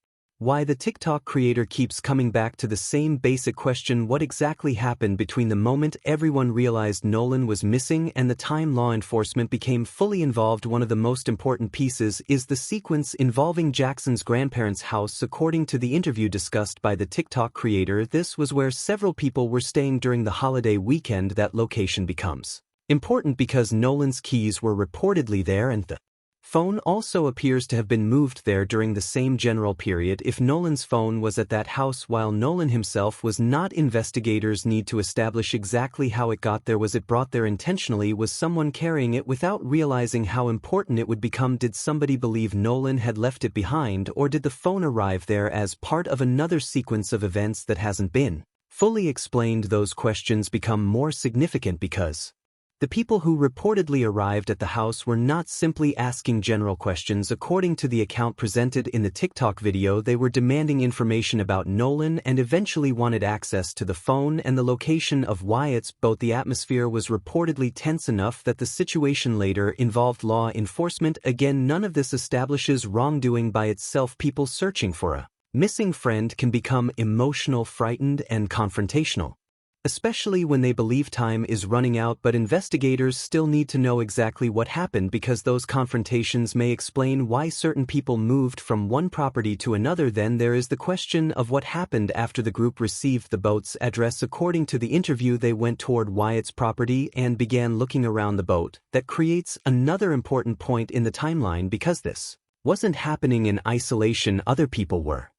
C: why the TikTok creator keeps coming back to the same basic question: what exactly happened between the moment everyone realized Nolan was missing and the time law enforcement became fully involved? One of the most important pieces is the sequence involving Jackson's grandparents' house. According to the interview discussed by the TikTok creator, this was where several people were staying during the holiday weekend. That location becomes important because Nolan's keys were reportedly there, and the phone also appears to have been moved there during the same general period. If Nolan's phone was at that house while Nolan himself was not, investigators need to establish exactly how it got there. Was it brought there intentionally? Was someone carrying it without realizing how important it would become? Did somebody believe Nolan had left it behind, or did the phone arrive there as part of another sequence of events that hasn't been fully explained? Those questions become more significant because the people who reportedly arrived at the house were not simply asking general questions. According to the account presented in the TikTok video, they were demanding information about Nolan and eventually wanted access to the phone and the location of Wyatt's boat. The atmosphere was reportedly tense enough that the situation later involved law enforcement. Again, none of this establishes wrongdoing by itself. People searching for a missing friend can become emotional, frightened, and confrontational, especially when they believe time is running out. But investigators still need to know exactly what happened, because those confrontations may explain why certain people moved from one property to another. Then there is the question of what happened after the group received the boat's address. According to the interview, they went toward Wyatt's property and began looking around the boat. That creates another important point in the timeline, because this wasn't happening in isolation. Other people were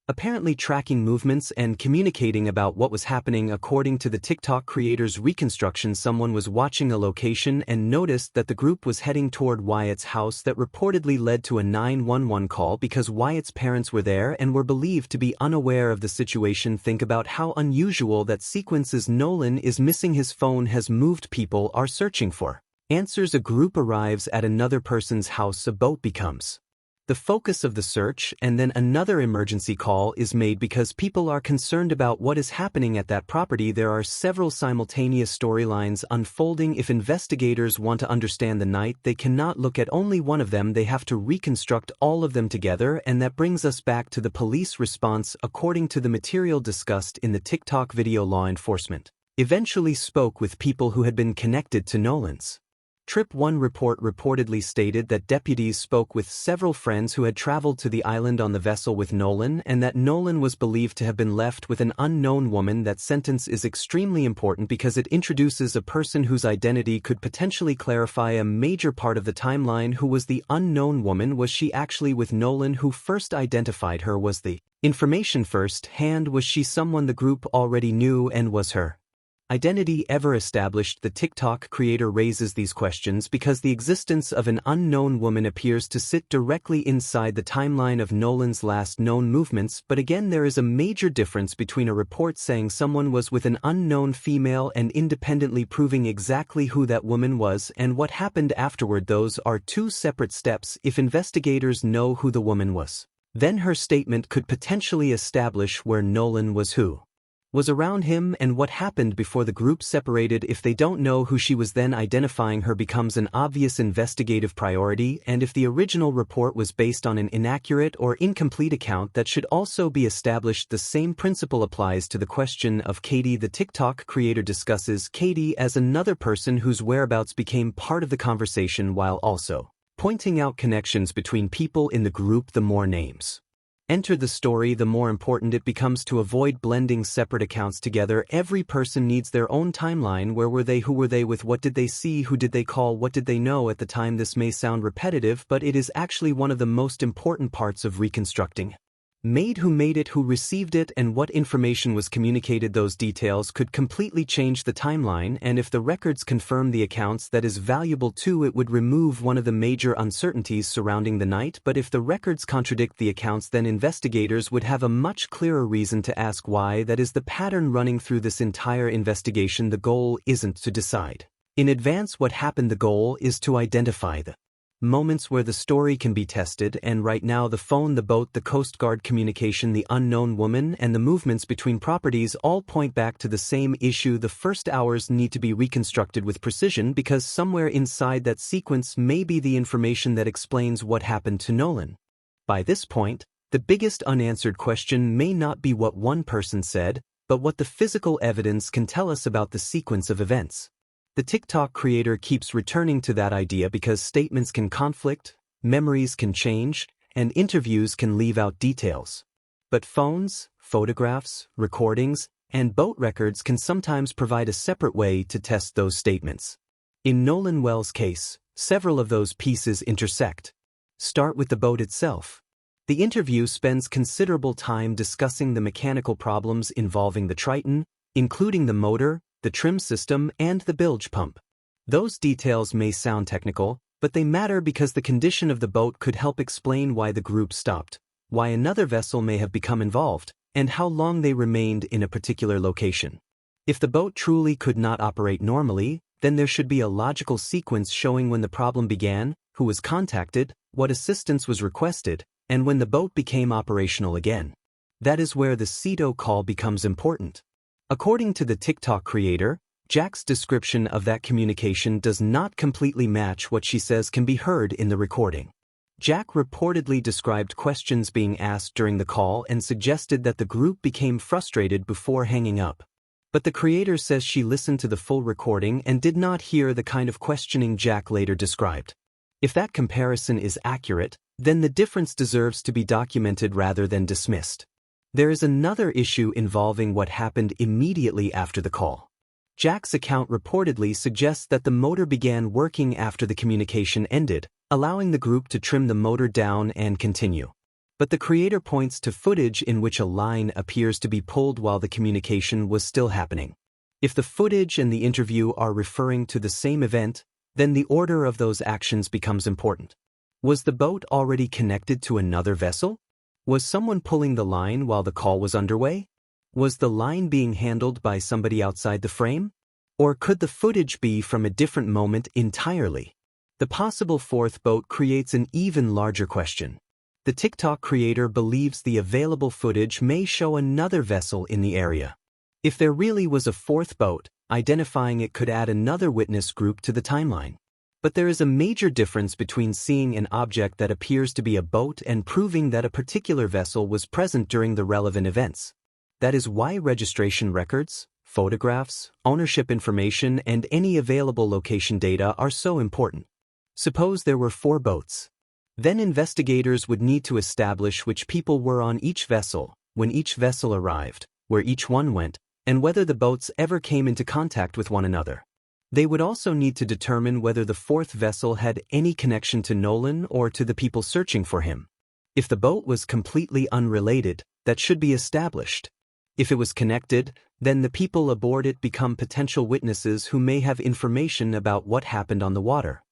C: apparently tracking movements and communicating about what was happening. According to the TikTok creator's reconstruction, someone was watching a location and noticed that the group was heading toward Wyatt's house. That reportedly led to a 911 call because Wyatt's parents were there and were believed to be unaware of the situation. Think about how unusual that sequence is. Nolan is missing, his phone has moved, people are searching for answers. A group arrives at another person's house, a boat becomes the focus of the search, and then another emergency call is made because people are concerned about what is happening at that property. There are several simultaneous storylines unfolding. If investigators want to understand the night, they cannot look at only one of them, they have to reconstruct all of them together, and that brings us back to the police response. According to the material discussed in the TikTok video, law enforcement eventually spoke with people who had been connected to Nolan's trip. One report reportedly stated that deputies spoke with several friends who had traveled to the island on the vessel with Nolan, and that Nolan was believed to have been left with an unknown woman. That sentence is extremely important because it introduces a person whose identity could potentially clarify a major part of the timeline. Who was the unknown woman? Was she actually with Nolan? Who first identified her? Was the information first hand? Was she someone the group already knew, and was her identity ever established? The TikTok creator raises these questions because the existence of an unknown woman appears to sit directly inside the timeline of Nolan's last known movements. But again, there is a major difference between a report saying someone was with an unknown female and independently proving exactly who that woman was and what happened afterward. Those are two separate steps. If investigators know who the woman was, then her statement could potentially establish where Nolan was, who was around him, and what happened before the group separated. If they don't know who she was, then identifying her becomes an obvious investigative priority. And if the original report was based on an inaccurate or incomplete account, that should also be established. The same principle applies to the question of Katie. The TikTok creator discusses Katie as another person whose whereabouts became part of the conversation, while also pointing out connections between people in the group. The more names enter the story, the more important it becomes to avoid blending separate accounts together. Every person needs their own timeline. Where were they? Who were they with? What did they see? Who did they call? What did they know at the time? This may sound repetitive, but it is actually one of the most important parts of reconstructing. Who made it, who received it, and what information was communicated. Those details could completely change the timeline, and if the records confirm the accounts, that is valuable too. It would remove one of the major uncertainties surrounding the night. But if the records contradict the accounts, then investigators would have a much clearer reason to ask why. That is the pattern running through this entire investigation. The goal isn't to decide in advance what happened. The goal is to identify the moments where the story can be tested, and right now the phone, the boat, the Coast Guard communication, the unknown woman, and the movements between properties all point back to the same issue. The first hours need to be reconstructed with precision because somewhere inside that sequence may be the information that explains what happened to Nolan. By this point, the biggest unanswered question may not be what one person said, but what the physical evidence can tell us about the sequence of events. The TikTok creator keeps returning to that idea because statements can conflict, memories can change, and interviews can leave out details. But phones, photographs, recordings, and boat records can sometimes provide a separate way to test those statements. In Nolan Wells' case, several of those pieces intersect. Start with the boat itself. The interview spends considerable time discussing the mechanical problems involving the Triton, including the motor, the trim system, and the bilge pump. Those details may sound technical, but they matter because the condition of the boat could help explain why the group stopped, why another vessel may have become involved, and how long they remained in a particular location. If the boat truly could not operate normally, then there should be a logical sequence showing when the problem began, who was contacted, what assistance was requested, and when the boat became operational again. That is where the CETO call becomes important. According to the TikTok creator, Jack's description of that communication does not completely match what she says can be heard in the recording. Jack reportedly described questions being asked during the call and suggested that the group became frustrated before hanging up. But the creator says she listened to the full recording and did not hear the kind of questioning Jack later described. If that comparison is accurate, then the difference deserves to be documented rather than dismissed. There is another issue involving what happened immediately after the call. Jack's account reportedly suggests that the motor began working after the communication ended, allowing the group to trim the motor down and continue. But the creator points to footage in which a line appears to be pulled while the communication was still happening. If the footage and the interview are referring to the same event, then the order of those actions becomes important. Was the boat already connected to another vessel? Was someone pulling the line while the call was underway? Was the line being handled by somebody outside the frame? Or could the footage be from a different moment entirely? The possible fourth boat creates an even larger question. The TikTok creator believes the available footage may show another vessel in the area. If there really was a fourth boat, identifying it could add another witness group to the timeline. But there is a major difference between seeing an object that appears to be a boat and proving that a particular vessel was present during the relevant events. That is why registration records, photographs, ownership information, and any available location data are so important. Suppose there were 4 boats. Then investigators would need to establish which people were on each vessel, when each vessel arrived, where each one went, and whether the boats ever came into contact with one another. They would also need to determine whether the 4th vessel had any connection to Nolan or to the people searching for him. If the boat was completely unrelated, that should be established. If it was connected, then the people aboard it become potential witnesses who may have information about what happened on the water.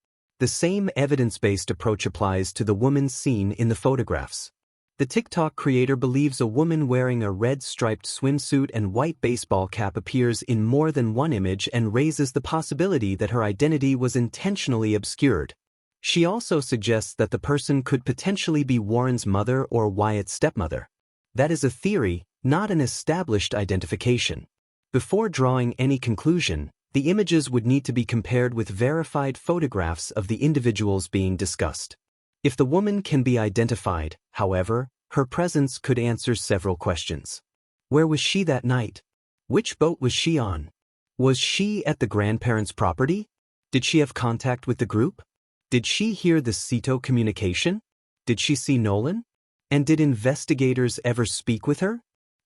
C: The same evidence-based approach applies to the woman seen in the photographs. The TikTok creator believes a woman wearing a red striped swimsuit and white baseball cap appears in more than one image and raises the possibility that her identity was intentionally obscured. She also suggests that the person could potentially be Warren's mother or Wyatt's stepmother. That is a theory, not an established identification. Before drawing any conclusion, the images would need to be compared with verified photographs of the individuals being discussed. If the woman can be identified, however, her presence could answer several questions. Where was she that night? Which boat was she on? Was she at the grandparents' property? Did she have contact with the group? Did she hear the CETO communication? Did she see Nolan? And did investigators ever speak with her?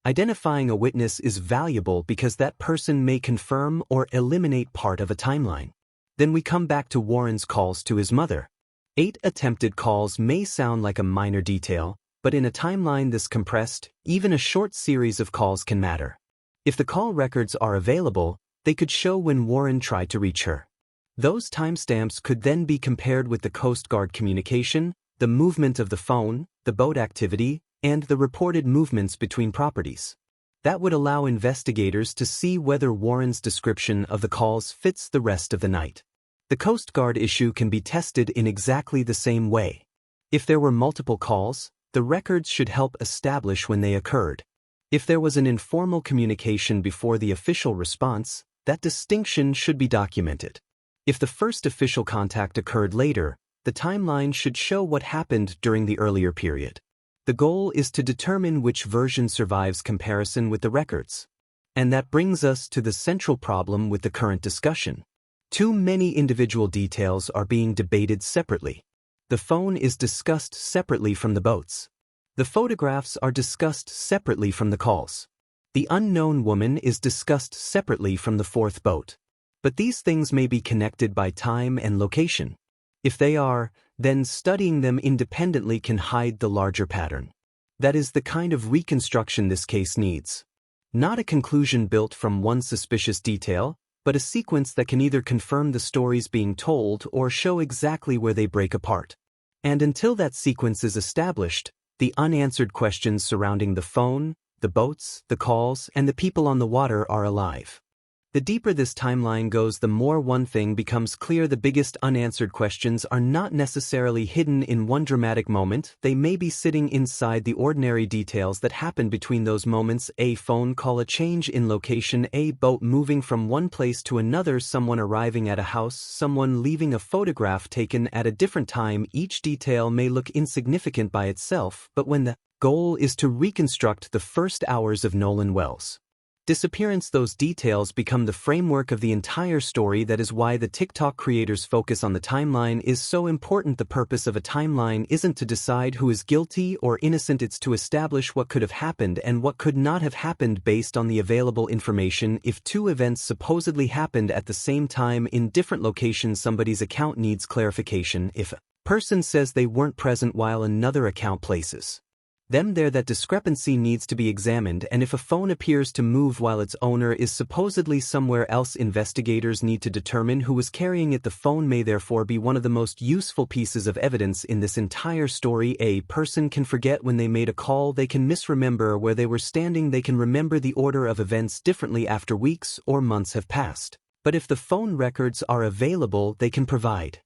C: Identifying a witness is valuable because that person may confirm or eliminate part of a timeline. Then we come back to Warren's calls to his mother. 8 attempted calls may sound like a minor detail, but in a timeline this compressed, even a short series of calls can matter. If the call records are available, they could show when Warren tried to reach her. Those timestamps could then be compared with the Coast Guard communication, the movement of the phone, the boat activity, and the reported movements between properties. That would allow investigators to see whether Warren's description of the calls fits the rest of the night. The Coast Guard issue can be tested in exactly the same way. If there were multiple calls, the records should help establish when they occurred. If there was an informal communication before the official response, that distinction should be documented. If the first official contact occurred later, the timeline should show what happened during the earlier period. The goal is to determine which version survives comparison with the records. And that brings us to the central problem with the current discussion. Too many individual details are being debated separately. The phone is discussed separately from the boats. The photographs are discussed separately from the calls. The unknown woman is discussed separately from the 4th boat. But these things may be connected by time and location. If they are, then studying them independently can hide the larger pattern. That is the kind of reconstruction this case needs. Not a conclusion built from one suspicious detail, but a sequence that can either confirm the stories being told or show exactly where they break apart. And until that sequence is established, the unanswered questions surrounding the phone, the boats, the calls, and the people on the water are alive. The deeper this timeline goes, the more one thing becomes clear: the biggest unanswered questions are not necessarily hidden in one dramatic moment, they may be sitting inside the ordinary details that happen between those moments: a phone call, a change in location, a boat moving from one place to another, someone arriving at a house, someone leaving a photograph taken at a different time. Each detail may look insignificant by itself, but when the goal is to reconstruct the first hours of Nolan Wells' disappearance, those details become the framework of the entire story. That is why the TikTok creator's focus on the timeline is so important. The purpose of a timeline isn't to decide who is guilty or innocent, it's to establish what could have happened and what could not have happened based on the available information. If 2 events supposedly happened at the same time in different locations, somebody's account needs clarification. If a person says they weren't present while another account places That discrepancy needs to be examined, and if a phone appears to move while its owner is supposedly somewhere else, investigators need to determine who was carrying it. The phone may therefore be one of the most useful pieces of evidence in this entire story. A person can forget when they made a call, they can misremember where they were standing, they can remember the order of events differently after weeks or months have passed. But if the phone records are available, they can provide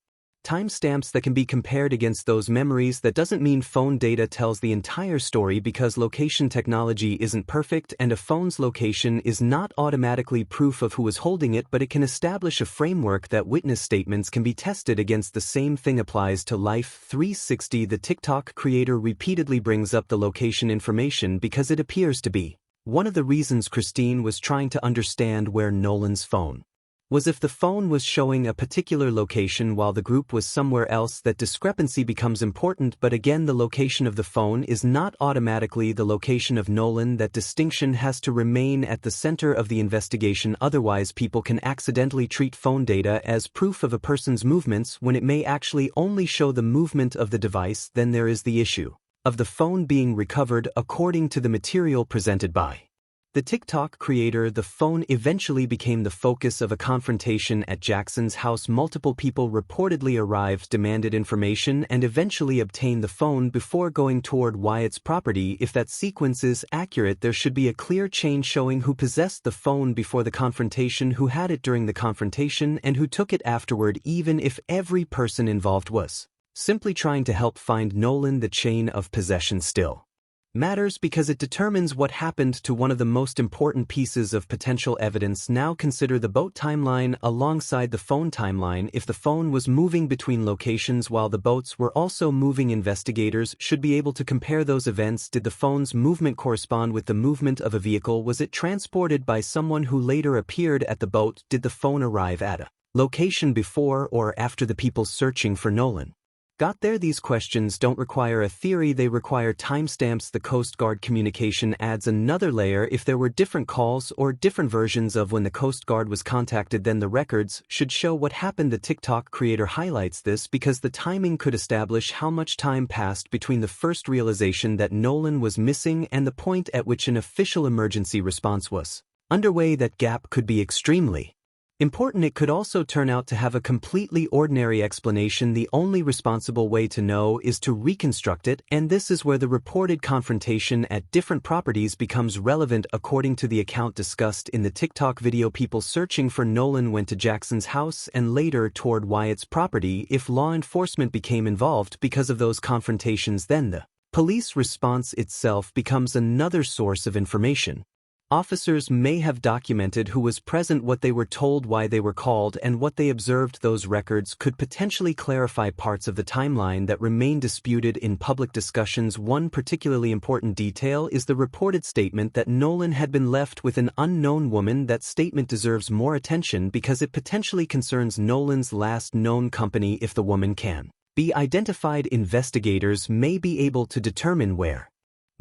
C: timestamps that can be compared against those memories. That doesn't mean phone data tells the entire story, because location technology isn't perfect and a phone's location is not automatically proof of who is holding it, but it can establish a framework that witness statements can be tested against. The same thing applies to Life 360. The TikTok creator repeatedly brings up the location information because it appears to be one of the reasons Christine was trying to understand where Nolan's phone was. If the phone was showing a particular location while the group was somewhere else, that discrepancy becomes important. But again, the location of the phone is not automatically the location of Nolan. That distinction has to remain at the center of the investigation, otherwise people can accidentally treat phone data as proof of a person's movements when it may actually only show the movement of the device. Then there is the issue of the phone being recovered. According to the material presented by the TikTok creator, the phone eventually became the focus of a confrontation at Jackson's house. Multiple people reportedly arrived, demanded information, and eventually obtained the phone before going toward Wyatt's property. If that sequence is accurate, there should be a clear chain showing who possessed the phone before the confrontation, who had it during the confrontation, and who took it afterward. Even if every person involved was simply trying to help find Nolan, the chain of possession still matters because it determines what happened to one of the most important pieces of potential evidence. Now consider the boat timeline alongside the phone timeline. If the phone was moving between locations while the boats were also moving, investigators should be able to compare those events. Did the phone's movement correspond with the movement of a vehicle? Was it transported by someone who later appeared at the boat? Did the phone arrive at a location before or after the people searching for Nolan got there? These questions don't require a theory, they require timestamps. The Coast Guard communication adds another layer. If there were different calls or different versions of when the Coast Guard was contacted, then the records should show what happened. The TikTok creator highlights this because the timing could establish how much time passed between the first realization that Nolan was missing and the point at which an official emergency response was underway. That gap could be extremely important. It could also turn out to have a completely ordinary explanation. The only responsible way to know is to reconstruct it, and this is where the reported confrontation at different properties becomes relevant. According to the account discussed in the TikTok video, people searching for Nolan went to Jackson's house and later toward Wyatt's property. If law enforcement became involved because of those confrontations, then the police response itself becomes another source of information. Officers may have documented who was present, what they were told, why they were called, and what they observed. Those records could potentially clarify parts of the timeline that remain disputed in public discussions. One particularly important detail is the reported statement that Nolan had been left with an unknown woman. That statement deserves more attention because it potentially concerns Nolan's last known company. If the woman can be identified, investigators may be able to determine where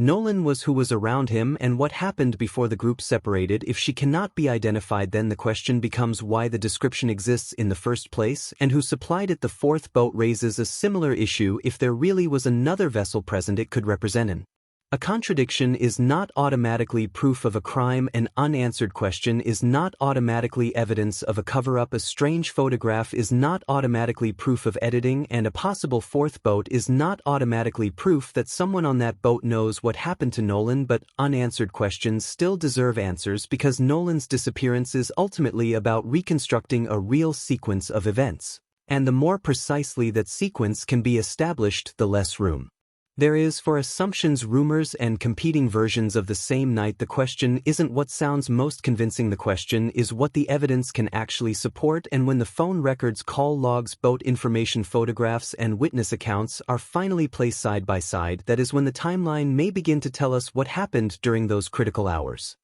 C: Nolan was, who was around him, and what happened before the group separated. If she cannot be identified, then the question becomes why the description exists in the first place and who supplied it. The fourth boat raises a similar issue. If there really was another vessel present, it could represent a contradiction is not automatically proof of a crime. An unanswered question is not automatically evidence of a cover-up. A strange photograph is not automatically proof of editing, and a possible fourth boat is not automatically proof that someone on that boat knows what happened to Nolan. But unanswered questions still deserve answers because Nolan's disappearance is ultimately about reconstructing a real sequence of events. And the more precisely that sequence can be established, the less room there is for assumptions, rumors, and competing versions of the same night. The question isn't what sounds most convincing, the question is what the evidence can actually support. And when the phone records, call logs, boat information, photographs, and witness accounts are finally placed side by side, that is when the timeline may begin to tell us what happened during those critical hours.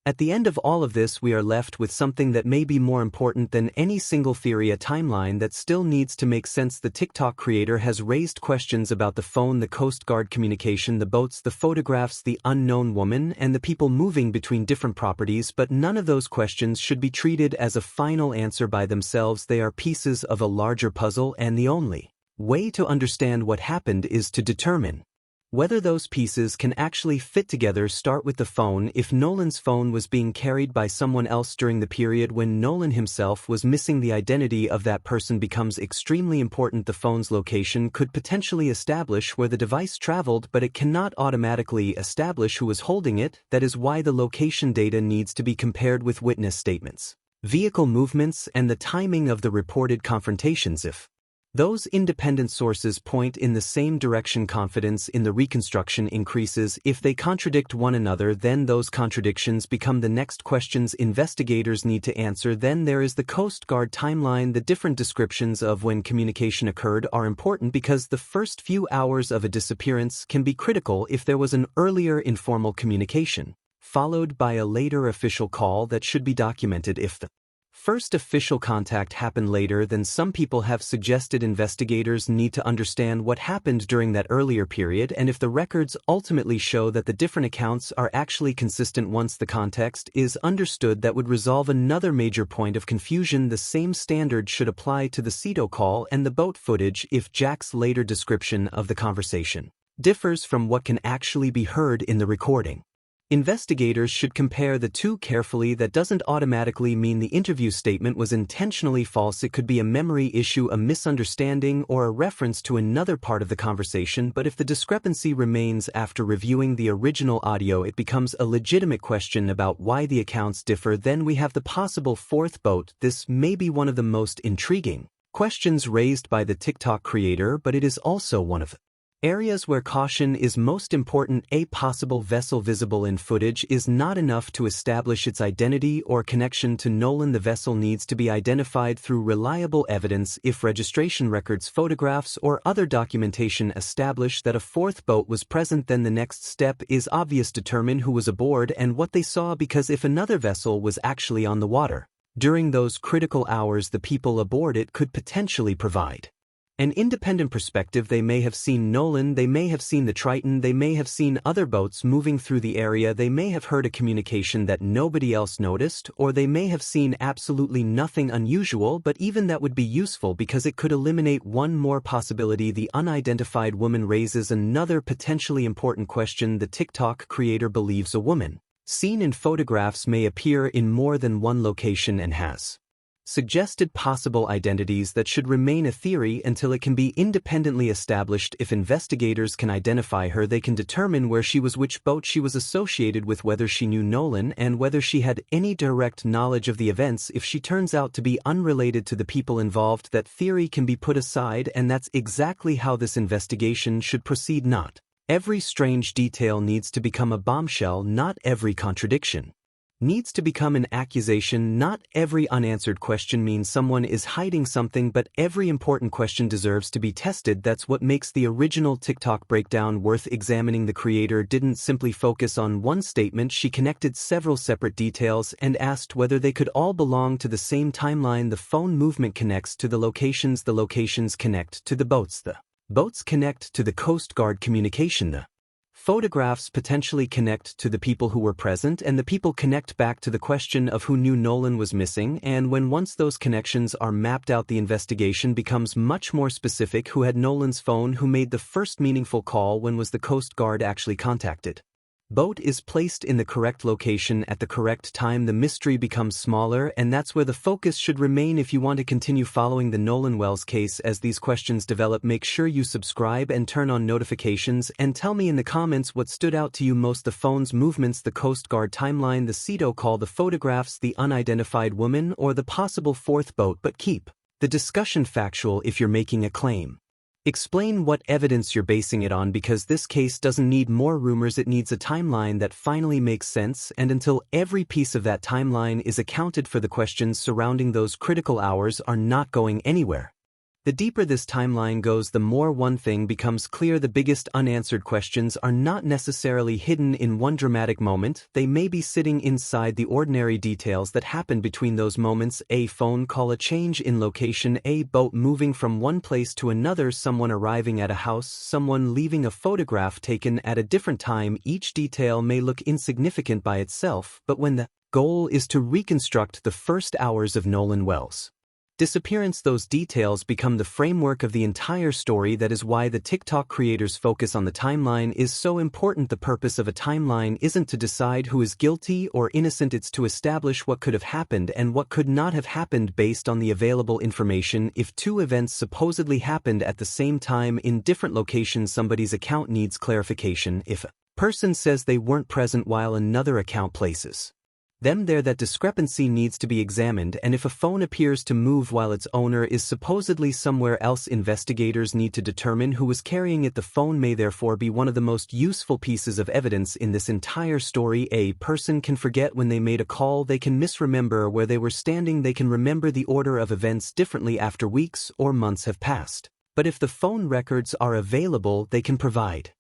C: At the end of all of this, we are left with something that may be more important than any single theory, a timeline that still needs to make sense. The TikTok creator has raised questions about the phone, the Coast Guard communication, the boats, the photographs, the unknown woman, and the people moving between different properties, but none of those questions should be treated as a final answer by themselves. They are pieces of a larger puzzle, and the only way to understand what happened is to determine Whether those pieces can actually fit together start with the phone. If Nolan's phone was being carried by someone else during the period when Nolan himself was missing, the identity of that person becomes extremely important. The phone's location could potentially establish where the device traveled, but it cannot automatically establish who was holding it. That is why the location data needs to be compared with witness statements, vehicle movements, and the timing of the reported confrontations. If those independent sources point in the same direction, confidence in the reconstruction increases. If they contradict one another, then those contradictions become the next questions investigators need to answer. Then there is the Coast Guard timeline. The different descriptions of when communication occurred are important because the first few hours of a disappearance can be critical. If there was an earlier informal communication, followed by a later official call, that should be documented. If the first official contact happened later, then some people have suggested investigators need to understand what happened during that earlier period, and if the records ultimately show that the different accounts are actually consistent once the context is understood, that would resolve another major point of confusion. The same standard should apply to the Cito call and the boat footage. If Jack's later description of the conversation differs from what can actually be heard in the recording, investigators should compare the two carefully. That doesn't automatically mean the interview statement was intentionally false. It could be a memory issue, a misunderstanding, or a reference to another part of the conversation. But if the discrepancy remains after reviewing the original audio, it becomes a legitimate question about why the accounts differ. Then we have the possible fourth boat. This may be one of the most intriguing questions raised by the TikTok creator, but it is also one of the areas where caution is most important. A possible vessel visible in footage is not enough to establish its identity or connection to Nolan. The vessel needs to be identified through reliable evidence. If registration records, photographs, or other documentation establish that a fourth boat was present, then the next step is obvious: determine who was aboard and what they saw, because if another vessel was actually on the water during those critical hours, the people aboard it could potentially provide an independent perspective. They may have seen Nolan, they may have seen the Triton, they may have seen other boats moving through the area, they may have heard a communication that nobody else noticed, or they may have seen absolutely nothing unusual. But even that would be useful because it could eliminate one more possibility. The unidentified woman raises another potentially important question. The TikTok creator believes a woman seen in photographs may appear in more than one location and has suggested possible identities that should remain a theory until it can be independently established. If investigators can identify her, they can determine where she was, which boat she was associated with, whether she knew Nolan, and whether she had any direct knowledge of the events. If she turns out to be unrelated to the people involved, that theory can be put aside, and that's exactly how this investigation should proceed. Not every strange detail needs to become a bombshell, not every contradiction needs to become an accusation, not every unanswered question means someone is hiding something, but every important question deserves to be tested. That's what makes the original TikTok breakdown worth examining. The creator didn't simply focus on one statement, she connected several separate details and asked whether they could all belong to the same timeline. The phone movement connects to the locations connect to the boats connect to the Coast Guard communication, the photographs potentially connect to the people who were present, and the people connect back to the question of who knew Nolan was missing. And once those connections are mapped out, the investigation becomes much more specific. Who had Nolan's phone? Who made the first meaningful call? When was the Coast Guard actually contacted? Boat is placed in the correct location at the correct time. The mystery becomes smaller, and that's where the focus should remain. If you want to continue following the Nolan Wells case as these questions develop, make sure you subscribe and turn on notifications, and tell me in the comments what stood out to you most: the phone's movements, the Coast Guard timeline, the Cito call, the photographs, the unidentified woman, or the possible fourth boat. But keep the discussion factual if you're making a claim. Explain what evidence you're basing it on, because this case doesn't need more rumors, it needs a timeline that finally makes sense. And until every piece of that timeline is accounted for, the questions surrounding those critical hours are not going anywhere. The deeper this timeline goes, the more one thing becomes clear: the biggest unanswered questions are not necessarily hidden in one dramatic moment. They may be sitting inside the ordinary details that happen between those moments: a phone call, a change in location, a boat moving from one place to another, someone arriving at a house, someone leaving a photograph taken at a different time. Each detail may look insignificant by itself, but when the goal is to reconstruct the first hours of Nolan Wells' disappearance. Those details become the framework of the entire story. That is why the TikTok creators' focus on the timeline is so important. The purpose of a timeline isn't to decide who is guilty or innocent, it's to establish what could have happened and what could not have happened based on the available information. If two events supposedly happened at the same time in different locations, somebody's account needs clarification. If a person says they weren't present while another account places them there, that discrepancy needs to be examined. And if a phone appears to move while its owner is supposedly somewhere else, investigators need to determine who was carrying it. The phone may therefore be one of the most useful pieces of evidence in this entire story. A person can forget when they made a call, they can misremember where they were standing, they can remember the order of events differently after weeks or months have passed. But if the phone records are available, they can provide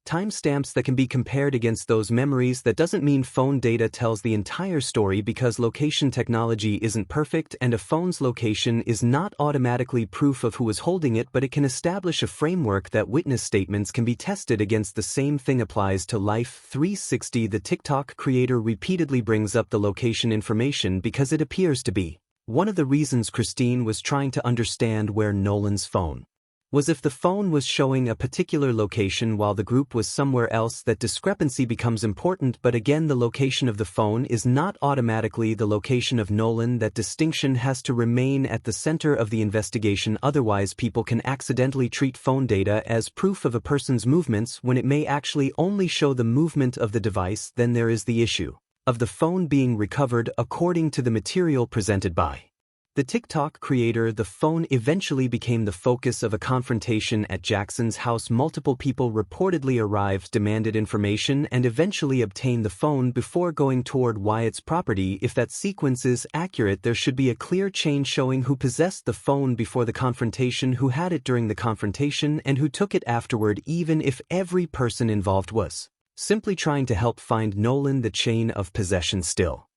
C: timestamps that can be compared against those memories. That doesn't mean phone data tells the entire story, because location technology isn't perfect and a phone's location is not automatically proof of who was holding it, but it can establish a framework that witness statements can be tested against. The same thing applies to Life 360. The TikTok creator repeatedly brings up the location information because it appears to be one of the reasons Christine was trying to understand where Nolan's phone was. If the phone was showing a particular location while the group was somewhere else, that discrepancy becomes important. But again, the location of the phone is not automatically the location of Nolan. That distinction has to remain at the center of the investigation. Otherwise, people can accidentally treat phone data as proof of a person's movements when it may actually only show the movement of the device. Then there is the issue of the phone being recovered according to the material presented by the TikTok creator. The phone eventually became the focus of a confrontation at Jackson's house. Multiple people reportedly arrived, demanded information, and eventually obtained the phone before going toward Wyatt's property. If that sequence is accurate, there should be a clear chain showing who possessed the phone before the confrontation, who had it during the confrontation, and who took it afterward. Even if every person involved was simply trying to help find Nolan, the chain of possession still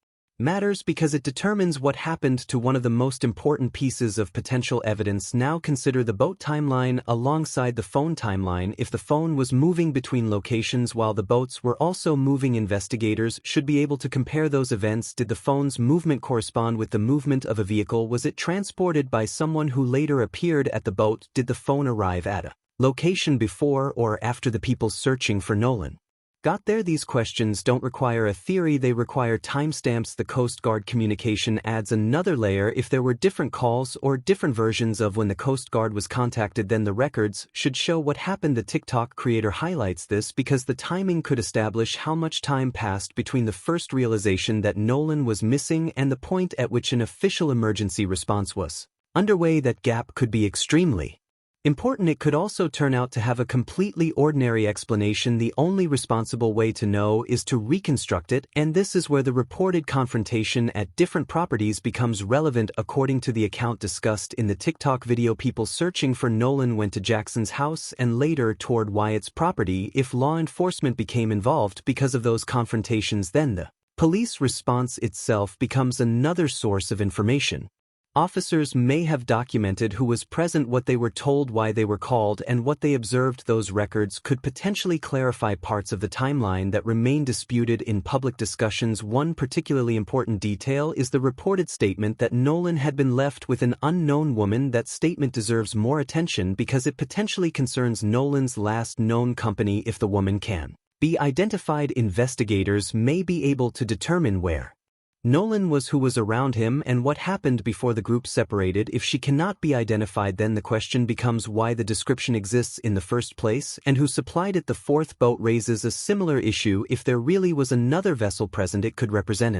C: matters, because it determines what happened to one of the most important pieces of potential evidence. Now consider the boat timeline alongside the phone timeline. If the phone was moving between locations while the boats were also moving, investigators should be able to compare those events. Did the phone's movement correspond with the movement of a vehicle? Was it transported by someone who later appeared at the boat? Did the phone arrive at a location before or after the people searching for Nolan got there? These questions don't require a theory, they require timestamps. The Coast Guard communication adds another layer. If there were different calls or different versions of when the Coast Guard was contacted, then the records should show what happened. The TikTok creator highlights this because the timing could establish how much time passed between the first realization that Nolan was missing and the point at which an official emergency response was underway. That gap could be extremely important. It could also turn out to have a completely ordinary explanation. The only responsible way to know is to reconstruct it, and this is where the reported confrontation at different properties becomes relevant. According to the account discussed in the TikTok video, people searching for Nolan went to Jackson's house and later toward Wyatt's property. If law enforcement became involved because of those confrontations, then the police response itself becomes another source of information. Officers may have documented who was present, what they were told, why they were called, and what they observed. Those records could potentially clarify parts of the timeline that remain disputed in public discussions. One particularly important detail is the reported statement that Nolan had been left with an unknown woman. That statement deserves more attention because it potentially concerns Nolan's last known company. If the woman can be identified, investigators may be able to determine where Nolan was, who was around him, and what happened before the group separated. If she cannot be identified, then the question becomes why the description exists in the first place and who supplied it. The fourth boat raises a similar issue. If there really was another vessel present, it could represent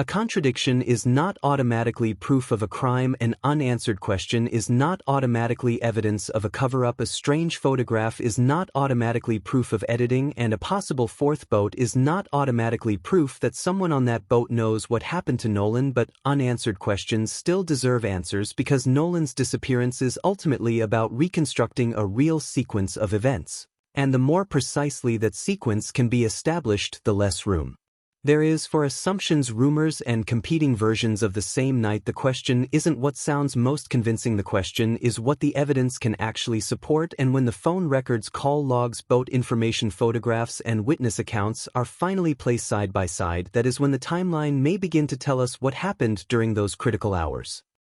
C: a contradiction is not automatically proof of a crime. An unanswered question is not automatically evidence of a cover-up. A strange photograph is not automatically proof of editing, and a possible fourth boat is not automatically proof that someone on that boat knows what happened to Nolan. But unanswered questions still deserve answers because Nolan's disappearance is ultimately about reconstructing a real sequence of events. And the more precisely that sequence can be established, the less room there is for assumptions, rumors, and competing versions of the same night. The question isn't what sounds most convincing, the question is what the evidence can actually support. And when the phone records, call logs, boat information, photographs, and witness accounts are finally placed side by side, that is when the timeline may begin to tell us what happened during those critical hours.